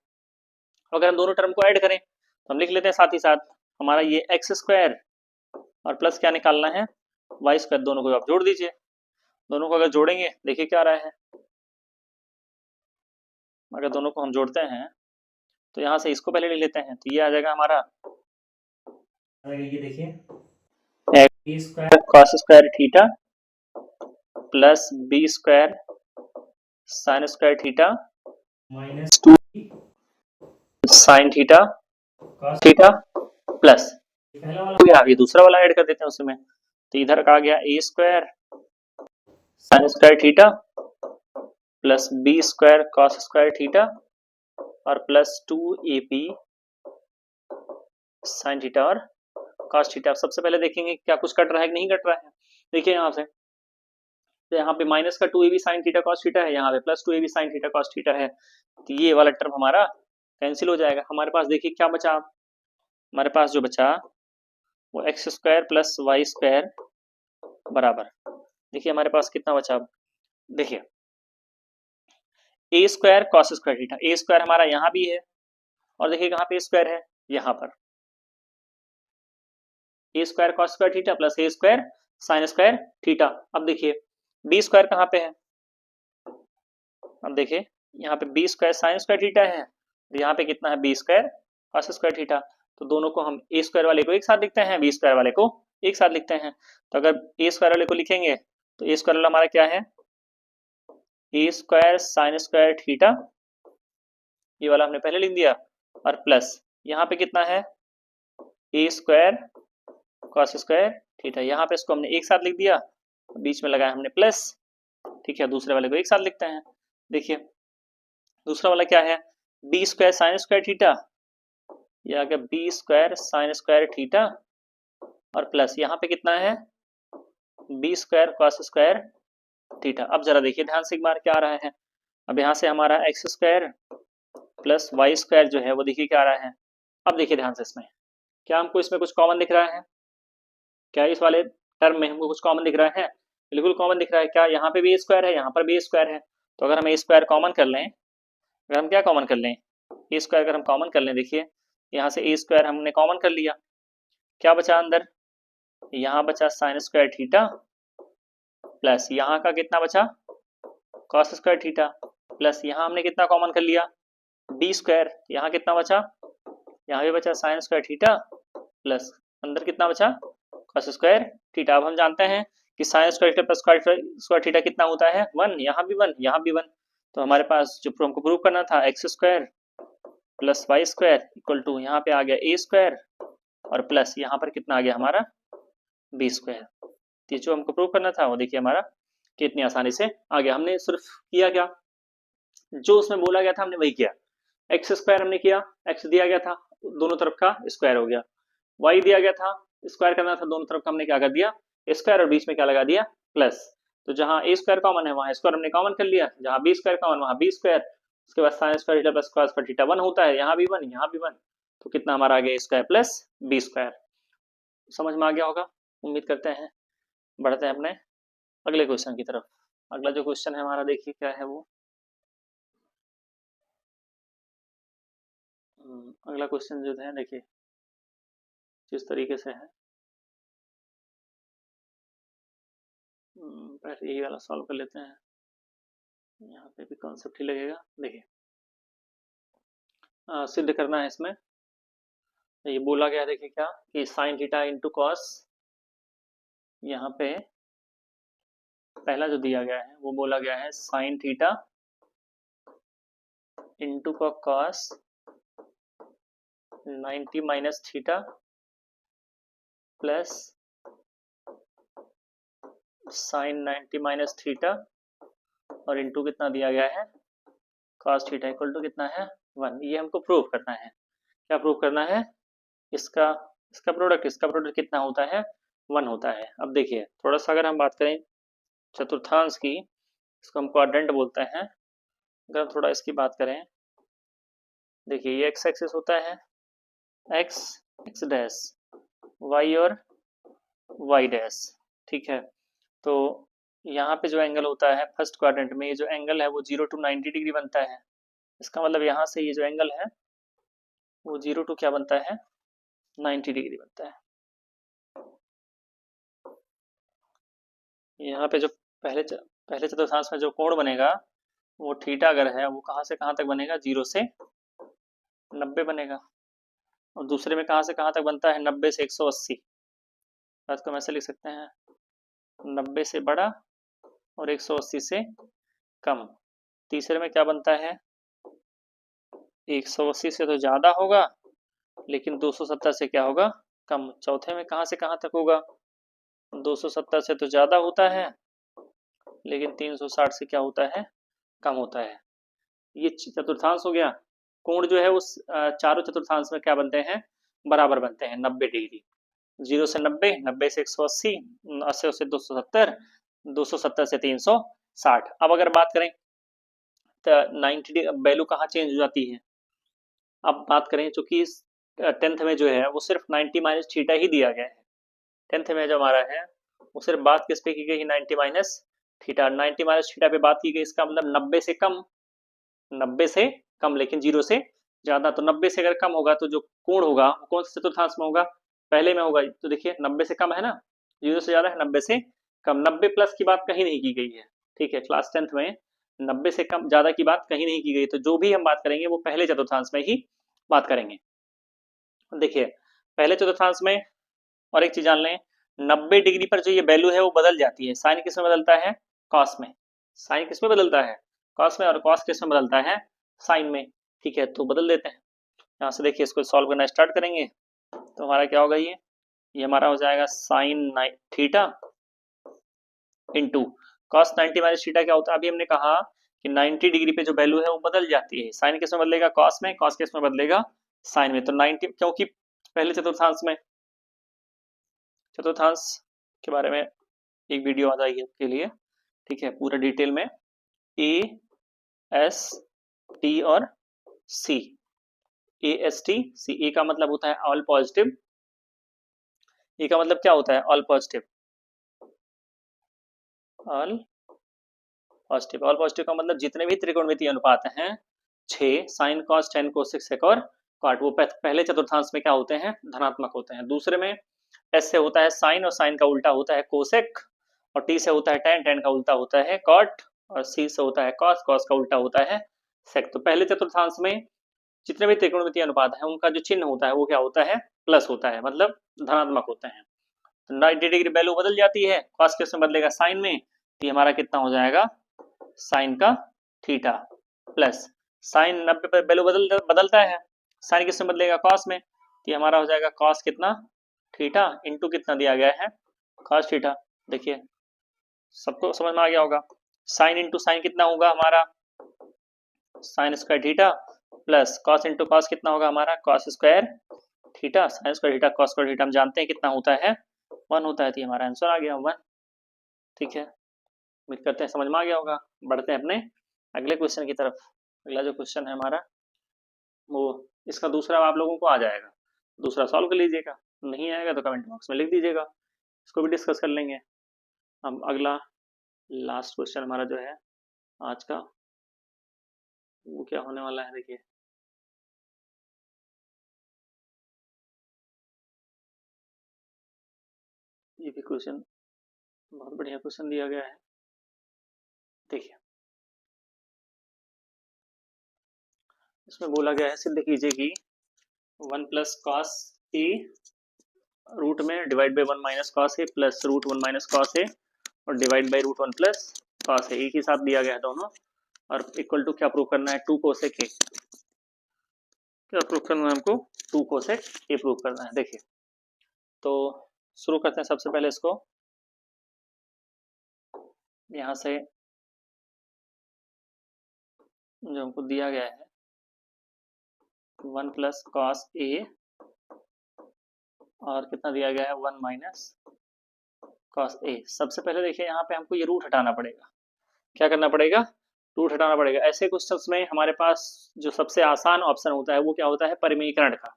अगर हम दोनों टर्म को ऐड करें तो हम लिख लेते हैं साथ ही साथ हमारा ये एक्स स्क्वायर और प्लस क्या निकालना है वाई स्क्वायर, दोनों को आप जोड़ दीजिए। दोनों को अगर जोड़ेंगे देखिए क्या आ रहा है, अगर दोनों को हम जोड़ते हैं तो यहाँ से इसको पहले लिख लेते हैं तो ये आ जाएगा हमारा, ये देखिए a square cos square theta plus b square sine square theta minus 2 sine theta cos theta plus आप ये दूसरा वाला ऐड कर देते हैं उसमें। तो इधर का आ गया a square sine square theta plus b square cos square theta और प्लस 2ab साइन थीटा और कॉस थीटा। सबसे पहले देखेंगे क्या कुछ कट रहा है कि नहीं कट रहा है। देखिए यहाँ से तो यहाँ पे माइनस का 2ab sine theta cos theta है, यहाँ पे plus 2ab sine theta cos theta है। तो ये वाला टर्म हमारा कैंसिल हो जाएगा। हमारे पास देखिए क्या बचा, हमारे पास जो बचा वो x square plus y square बराबर, देखिए हमारे पास कितना बचा, देखिए a square cos square theta, a square हमारा यहाँ भी है और देखिए कहाँ पे स्क्वायर है, यहाँ पर a square cos square theta plus a square sine square theta. अब देखिए बी स्क्वायर कहाँ पे है, अब देखिए यहाँ पे b square sine square theta है, यहाँ पे कितना है b square cos square theta. तो दोनों को हम ए स्क्वायर वाले को एक साथ लिखते हैं, बी स्क्वायर वाले को एक साथ लिखते हैं। तो अगर ए स्क्वायर वाले को लिखेंगे तो ए स्क्वायर वाला हमारा क्या है, ए स्क्वायर साइन स्क्वायर थीटा, ये वाला हमने पहले लिख दिया, और प्लस यहाँ पे कितना है ए स्क्वायर कॉस स्क्वायर थीटा, यहाँ पे इसको हमने एक साथ लिख दिया, बीच में लगाया हमने प्लस, ठीक है। दूसरे वाले को एक साथ लिखते हैं। देखिए दूसरा वाला क्या है, b square sine square theta, या अगर b square sine square theta और प्लस यहाँ पे कितना है b square cos square theta. अब जरा देखिए ध्यान से एक बार क्या आ रहा है, अब यहाँ से हमारा x square plus y square जो है वो देखिए क्या आ रहा है। अब देखिए ध्यान से इसमें क्या हमको इसमें कुछ कॉमन दिख रहा है, क्या इस वाले टर्म में हमको कुछ कॉमन दिख रहा है, बिल्कुल कॉमन दिख रहा है। क्या यहाँ पे भी स्क्वायर है, यहाँ पर भी स्क्वायर है, तो अगर हम ए स्क्वायर कॉमन कर लें, अगर हम क्या कॉमन कर लें ए स्क्वायर, अगर हम कॉमन कर लें, देखिए यहाँ से ए स्क्वायर हमने कॉमन कर लिया, क्या बचा अंदर, यहाँ बचा साइन स्क्वायर थीटा प्लस यहाँ का कितना बचा कॉस स्क्वायर थीटा, प्लस यहाँ हमने कितना कॉमन कर लिया बी स्क्वायर, यहाँ कितना बचा, यहाँ भी बचा साइन स्क्वायर थीटा प्लस अंदर कितना बचा कॉस स्क्वायर थीटा। अब हम जानते हैं कि sign square theta plus square theta कितना होता है 1, यहाँ भी 1, यहाँ भी 1। तो हमारे पास जो हमको प्रूव करना था x square plus y square equal to यहाँ पे आ गया ए स्क्वायर और प्लस यहाँ पर कितना आ गया हमारा बी स्क्वायर। ये जो हमको प्रूव करना था वो देखिए हमारा कितनी आसानी से आ गया। हमने सिर्फ किया क्या, जो उसमें बोला गया था हमने वही किया। एक्स स्क्वायर हमने किया, एक्स दिया गया था दोनों तरफ का स्क्वायर हो गया, वाई दिया गया था स्क्वायर करना था दोनों तरफ का, हमने क्या कर दिया स्क्वायर और बीच में क्या लगा दिया प्लस। तो जहां ए स्क्वायर कॉमन है वहां स्क्वायर हमने कॉमन कर लिया, जहां बी स्क्वायर कॉमन वहां बी स्क्वायर, उसके बाद sign square theta plus cos square theta 1 होता है, यहाँ भी 1 यहाँ भी 1, तो कितना हमारा आ गया स्क्वायर प्लस बी स्क्वायर। समझ में आ गया होगा उम्मीद करते हैं। बढ़ते हैं अपने अगले क्वेश्चन की तरफ। अगला जो क्वेश्चन है हमारा देखिए क्या है वो, अगला क्वेश्चन जो है देखिए किस तरीके से है, पहले यही वाला सॉल्व कर लेते हैं, यहाँ पे भी कॉन्सेप्ट ही लगेगा। देखिए सिद्ध करना है इसमें, ये बोला गया देखिए क्या कि साइन थीटा इंटू कॉस, यहाँ पे पहला जो दिया गया है वो बोला गया है sine theta into cos 90 minus theta plus sign 90 minus theta और इंटू कितना दिया गया है कॉस थीटा इक्वल टू कितना है 1। ये हमको प्रूव करना है, क्या प्रूव करना है, इसका इसका प्रोडक्ट कितना होता है 1 होता है। अब देखिए थोड़ा सा अगर हम बात करें चतुर्थांश की, इसको हम क्वाड्रेंट बोलते हैं, अगर हम थोड़ा इसकी बात करें, देखिए ये एक्स एक्सिस होता है, एक्स एक्स डैश वाई और वाई डैश, ठीक है। तो यहाँ पे जो एंगल होता है फर्स्ट क्वाड्रेंट में, ये जो एंगल है वो 0 to 90 डिग्री बनता है। इसका मतलब यहाँ से ये जो एंगल है वो 0 to क्या बनता है 90 डिग्री बनता है। यहाँ पे जो पहले चतुर्थांश में जो कोण बनेगा वो थीटा अगर है वो कहाँ से कहाँ तक बनेगा 0 से 90 बनेगा, और दूसरे में कहाँ से कहाँ तक बनता है 90 से 180। बात को हम ऐसे लिख सकते हैं 90 से बड़ा और 180 से कम। तीसरे में क्या बनता है 180 से तो ज़्यादा होगा लेकिन 270 से क्या होगा कम। चौथे में कहाँ से कहाँ तक होगा 270 से तो ज़्यादा होता है लेकिन 360 से क्या होता है कम होता है। ये चतुर्थांश हो गया। कोण जो है उस चारों चतुर्थांश में क्या बनते हैं बराबर बनते हैं 90 डिग्री, 0 से 90, 90 से 180, 80 से 270, 270 से 360। अब अगर बात करें तो 90 वैल्यू कहाँ चेंज हो जाती है, अब बात करें चूंकि 10th में जो है वो सिर्फ 90 माइनस थीटा ही दिया गया है, 10th में जो हमारा है वो सिर्फ बात किस पे की गई 90 माइनस थीटा। 90 माइनस थीटा पे बात की गई, इसका मतलब 90 से कम, 90 से कम लेकिन 0 से ज्यादा। तो 90 से अगर कम होगा तो जो कोण होगा वो कौन से चतुर्थांश में होगा, पहले में होगा। तो देखिए 90 से कम है ना, 0 से ज्यादा है, 90 से कम। 90 प्लस की बात कहीं नहीं की गई है, ठीक है, क्लास 10th में 90 से कम ज्यादा की बात कहीं नहीं की गई। तो जो भी हम बात करेंगे वो पहले चतुर्थांश में ही बात करेंगे। देखिए पहले चतुर्थांश में और एक चीज जान लें, 90 डिग्री पर जो ये वैल्यू है वो बदल जाती है। साइन किस में बदलता है, कॉस में। साइन किस में बदलता है, कॉस में। और कॉस किस में बदलता है, साइन में। ठीक है, तो बदल देते हैं। यहाँ से देखिए इसको सॉल्व करना स्टार्ट करेंगे तो हमारा क्या होगा, ये हमारा हो जाएगा sine theta into cos 90 minus theta. क्या होता है, अभी हमने कहा कि 90 डिग्री पे जो वैल्यू है वो बदल जाती है। साइन किस में बदलेगा, कॉस में। कॉस किस में बदलेगा, साइन में। तो 90, क्योंकि पहले चतुर्थांश में, चतुर्थांश के बारे में एक वीडियो आ जाएगी आपके लिए, ठीक है, पूरा डिटेल में। ए एस टी और सी, ए एस टी सी। ए का मतलब होता है ऑल पॉजिटिव। ए का मतलब क्या होता है, all positive. All positive, all positive का मतलब जितने भी त्रिकोणमितीय अनुपात हैं, 6 sine cos tan cosec sec और कॉट, वो पहले चतुर्थांश में क्या होते हैं, धनात्मक होते हैं। दूसरे में एस से होता है साइन, और साइन का उल्टा होता है कोसेक। और टी से होता है टेन, टेन का उल्टा होता है कॉट। और सी से होता है कॉस, कॉस का उल्टा होता है सेक। तो पहले चतुर्थांश में जितने भी त्रिकोणमितीय अनुपात है उनका जो चिन्ह होता है वो क्या होता है, प्लस होता है, मतलब धनात्मक होते हैं। तो 90 डिग्री वैल्यू बदल जाती है, कॉस किस में बदलेगा, साइन में। तो हमारा कितना हो जाएगा, साइन का थीटा प्लस साइन 90 पर वैल्यू बदलता है, साइन किस में बदलेगा, कॉस में। तो हमारा हो जाएगा कॉस कितना, थीटा इंटू कितना दिया गया है, कॉस थीटा। देखिए सबको समझ में आ गया होगा। साइन इंटू साइन कितना होगा हमारा, sign square theta plus cos into cos कितना होगा हमारा, cos square theta. Sign square theta cos square theta हम जानते हैं कितना होता है, 1 होता है। तो हमारा आंसर आ गया 1। ठीक है, उम्मीद करते हैं समझ में आ गया होगा। बढ़ते हैं अपने अगले क्वेश्चन की तरफ। अगला जो क्वेश्चन है हमारा वो, इसका दूसरा आप लोगों को आ जाएगा, दूसरा सॉल्व कर लीजिएगा, नहीं आएगा तो कमेंट बॉक्स में लिख दीजिएगा, इसको भी डिस्कस कर लेंगे। अब अगला लास्ट क्वेश्चन हमारा जो है आज का, वो क्या होने वाला है, देखिए ये भी क्वेश्चन बहुत बढ़िया क्वेश्चन दिया गया है। देखिए इसमें बोला गया है, सिद्ध कीजिए कि 1 प्लस कॉस ए रूट में divide by 1 minus cos a plus root 1 minus cos a और divide by root 1 plus cos a, एक ही साथ दिया गया है दोनों। और इक्वल टू क्या प्रूव करना है, 2 कोसेक ए। क्या प्रूव करना है हमको, 2 कोसेक ए प्रूव करना है। देखिए तो शुरू करते हैं सबसे पहले इसको, यहाँ से जो हमको दिया गया है 1 प्लस कॉस ए और कितना दिया गया है 1 माइनस कॉस ए। सबसे पहले देखिए यहाँ पे हमको ये रूट हटाना पड़ेगा। क्या करना पड़ेगा, रूट हटाना पड़ेगा। ऐसे क्वेश्चंस में हमारे पास जो सबसे आसान ऑप्शन होता है वो क्या होता है, परिमेयीकरण का।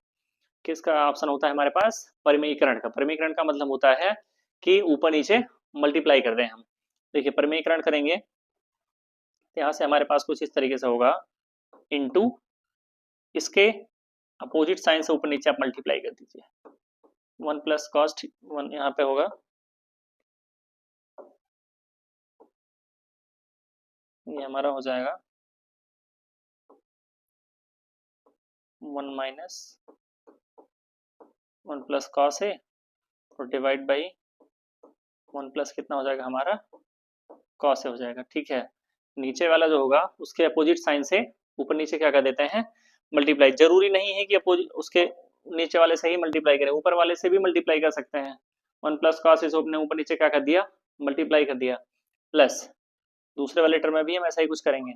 किसका ऑप्शन होता है हमारे पास, परिमेयीकरण का। परिमेयीकरण का मतलब होता है कि ऊपर नीचे मल्टीप्लाई कर दें हम। देखिए परिमेयीकरण करेंगे तो यहाँ से हमारे पास कुछ इस तरीके से होगा, इनटू इसके अपोजिट साइन से ऊपर नीचे आप मल्टीप्लाई कर दीजिए। 1 प्लस कॉस 1 यहाँ पे होगा, ये हमारा हो जाएगा 1 माइनस 1 प्लस कॉस है और डिवाइड बाई 1 प्लस कितना हो जाएगा हमारा, कॉस हो जाएगा। ठीक है, नीचे वाला जो होगा उसके अपोजिट साइन से ऊपर नीचे क्या कर देते हैं, मल्टीप्लाई। जरूरी नहीं है कि अपोजिट उसके नीचे वाले से ही मल्टीप्लाई करें, ऊपर वाले से भी मल्टीप्लाई कर सकते हैं। 1 प्लस कॉस इस ने ऊपर नीचे क्या कर दिया, मल्टीप्लाई कर दिया। प्लस दूसरे वाले टर्म में भी हम ऐसा ही कुछ करेंगे।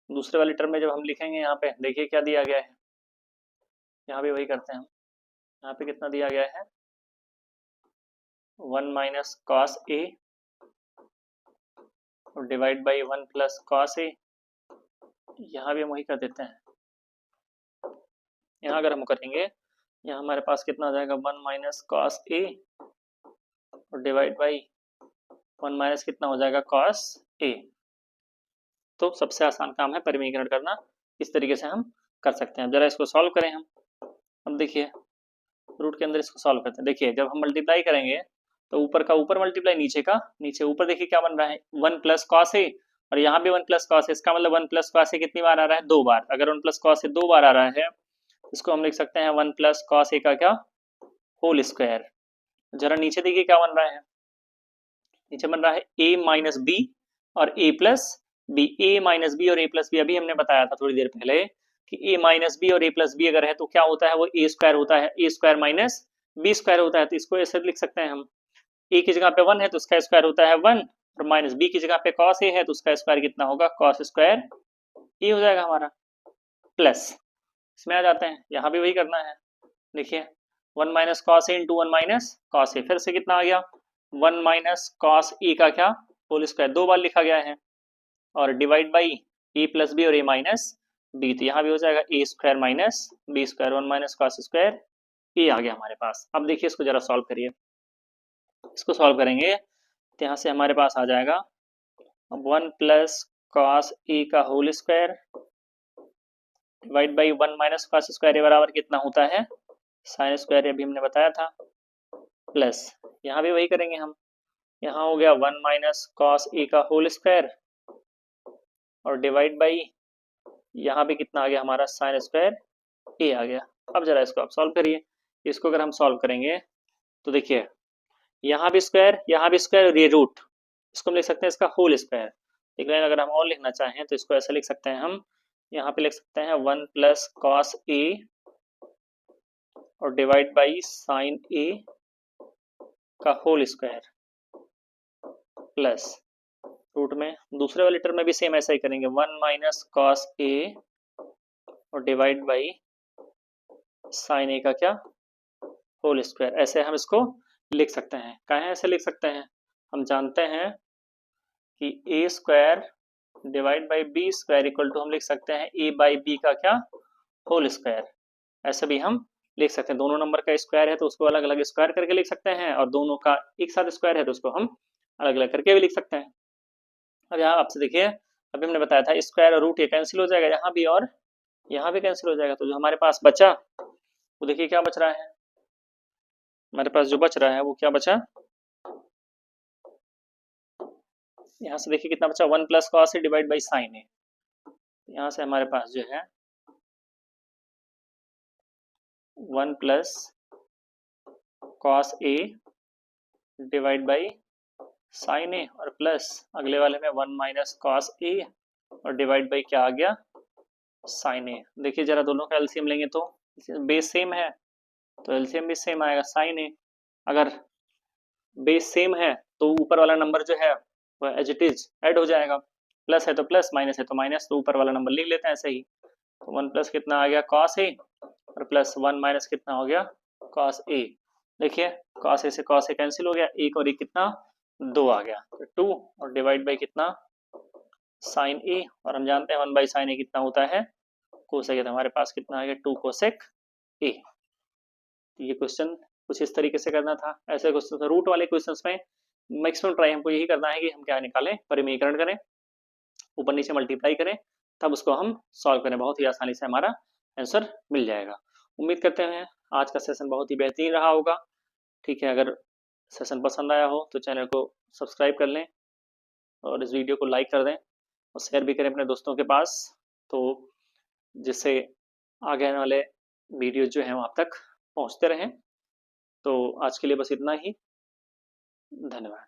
दूसरे वाले टर्म में जब हम लिखेंगे यहाँ पे देखिए क्या दिया गया है, यहाँ भी वही करते हैं हम। यहाँ पे कितना दिया गया है, 1 माइनस कॉस ए और डिवाइड बाई 1 प्लस कॉस ए। यहाँ भी हम वही कर देते हैं। यहाँ अगर हम करेंगे, यहाँ हमारे पास कितना आ जाएगा, 1 माइनस कॉस ए और डिवाइड बाई 1 माइनस कितना हो जाएगा cos a। तो सबसे आसान काम है परिमीकरण करना, इस तरीके से हम कर सकते हैं। जरा इसको सॉल्व करें हम। अब देखिए रूट के अंदर इसको सॉल्व करते हैं। देखिए जब हम मल्टीप्लाई करेंगे तो ऊपर का ऊपर मल्टीप्लाई, नीचे का नीचे। ऊपर देखिए क्या बन रहा है 1 प्लस कॉस ए, और यहाँ भी 1 प्लस कॉस ए। इसका मतलब 1 प्लस कॉस ए कितनी बार आ रहा है? 2 बार। अगर 1 प्लस कॉस ए 2 बार आ रहा है, इसको हम लिख सकते हैं 1 प्लस कॉस ए का क्या होल स्क्वायर। जरा नीचे देखिए क्या बन रहा है, नीचे बन रहा है a माइनस बी और a plus b. A minus b और a प्लस बी अभी हमने बताया था थोड़ी देर पहले कि a माइनस बी और a प्लस बी अगर है तो क्या होता है, वो a स्क्वायर होता है, a square minus b square होता है। तो इसको ऐसे लिख सकते हैं हम, a की जगह पे 1 है तो उसका स्क्वायर होता है 1, और माइनस बी की जगह पे cos a है तो उसका स्क्वायर कितना होगा, cos स्क्वायर a हो जाएगा हमारा। प्लस इसमें आ जाते हैं, यहाँ भी वही करना है। देखिए 1 माइनस कॉस ए इंटू 1 माइनस कॉस ए, फिर से कितना आ गया 1 माइनस कॉस ए का क्या होल स्क्वायर, 2 बार लिखा गया है, और divide by a plus b और ए माइनस बी। तो यहाँ भी हो जाएगा a square minus b square, 1 minus cos square a आ गया हमारे पास। अब देखिए इसको जरा सॉल्व करिए। इसको सॉल्व करेंगे तो यहाँ से हमारे पास आ जाएगा 1 प्लस कॉस ए का whole square divide by 1 minus cos square a बराबर कितना होता है, साइन स्क्वायर, अभी हमने बताया था। प्लस यहाँ भी वही करेंगे हम, यहाँ हो गया 1 माइनस कॉस ए का होल स्क्वायर और डिवाइड बाई यहाँ भी कितना आ गया हमारा साइन स्क्वायर ए आ गया। अब जरा इसको आप सॉल्व करिए। इसको अगर हम सॉल्व करेंगे तो देखिए यहाँ भी स्क्वायर और ये रूट, इसको हम लिख सकते हैं इसका होल स्क्वायर। लेकिन अगर हम और लिखना चाहें तो इसको ऐसा लिख सकते हैं हम, यहाँ पे लिख सकते हैं 1 प्लस कॉस ए और डिवाइड बाई साइन ए का होल स्क्वायर प्लस रूट में दूसरे वाले टर्म में भी सेम ऐसा ही करेंगे 1 माइनस कॉस ए और डिवाइड बाई साइन ए का क्या होल स्क्वायर। ऐसे हम इसको लिख सकते हैं। कहाँ ऐसे लिख सकते हैं, हम जानते हैं कि a square divide by b square equal to हम लिख सकते हैं ए बाई बी का क्या होल स्क्वायर। ऐसे भी हम लिख सकते हैं, दोनों नंबर का स्क्वायर है तो उसको अलग अलग स्क्वायर करके लिख सकते हैं, और दोनों का एक साथ स्क्वायर है तो उसको हम अलग अलग करके भी लिख सकते हैं। अब यहाँ आपसे देखिए अभी हमने बताया था स्क्वायर और रूट ये कैंसिल हो जाएगा यहाँ भी और यहाँ भी कैंसिल हो जाएगा। तो जो हमारे पास बचा वो देखिए क्या बच रहा है, हमारे पास जो बच रहा है वो क्या बचा, यहाँ से देखिए कितना बचा 1 plus cos a divide by sine a. यहाँ से हमारे पास जो है 1 plus cos a divide by sine a और प्लस अगले वाले में 1 माइनस कॉस ए और डिवाइड बाई क्या आ गया साइन ए। देखिए जरा दोनों का एलसीएम लेंगे तो बेस सेम है तो एलसीएम भी सेम आएगा साइन ए। अगर बेस सेम है तो ऊपर वाला नंबर जो है वो एज इट इज ऐड हो जाएगा, प्लस है तो प्लस माइनस है तो माइनस, तो ऊपर वाला नंबर लिख लेते हैं ऐसे ही। तो 1 प्लस कितना आ गया कॉस ए और प्लस 1 माइनस कितना हो गया कॉस ए। देखिए कॉस ए से कॉस ए कैंसिल हो गया, एक और एक कितना 2 आ गया, तो 2 और डिवाइड बाई कितना साइन ए, और हम जानते हैं 1 बाई साइन ए कितना होता है कोसेक, तो हमारे पास कितना आ गया 2 कोसेक ए। ये क्वेश्चन कुछ इस तरीके से करना था। ऐसे क्वेश्चन रूट वाले क्वेश्चंस में मैक्सिमम ट्राई हमको यही करना है कि हम क्या निकालें, परिमीकरण करें, ऊपर नीचे मल्टीप्लाई करें, तब उसको हम सॉल्व करें, बहुत ही आसानी से हमारा आंसर मिल जाएगा। उम्मीद करते हैं आज का सेशन बहुत ही बेहतरीन रहा होगा। ठीक है, अगर सेशन पसंद आया हो तो चैनल को सब्सक्राइब कर लें और इस वीडियो को लाइक कर दें और शेयर भी करें अपने दोस्तों के पास, तो जिससे आगे आने वाले वीडियो जो हैं वो आप तक पहुंचते रहें। तो आज के लिए बस इतना ही, धन्यवाद।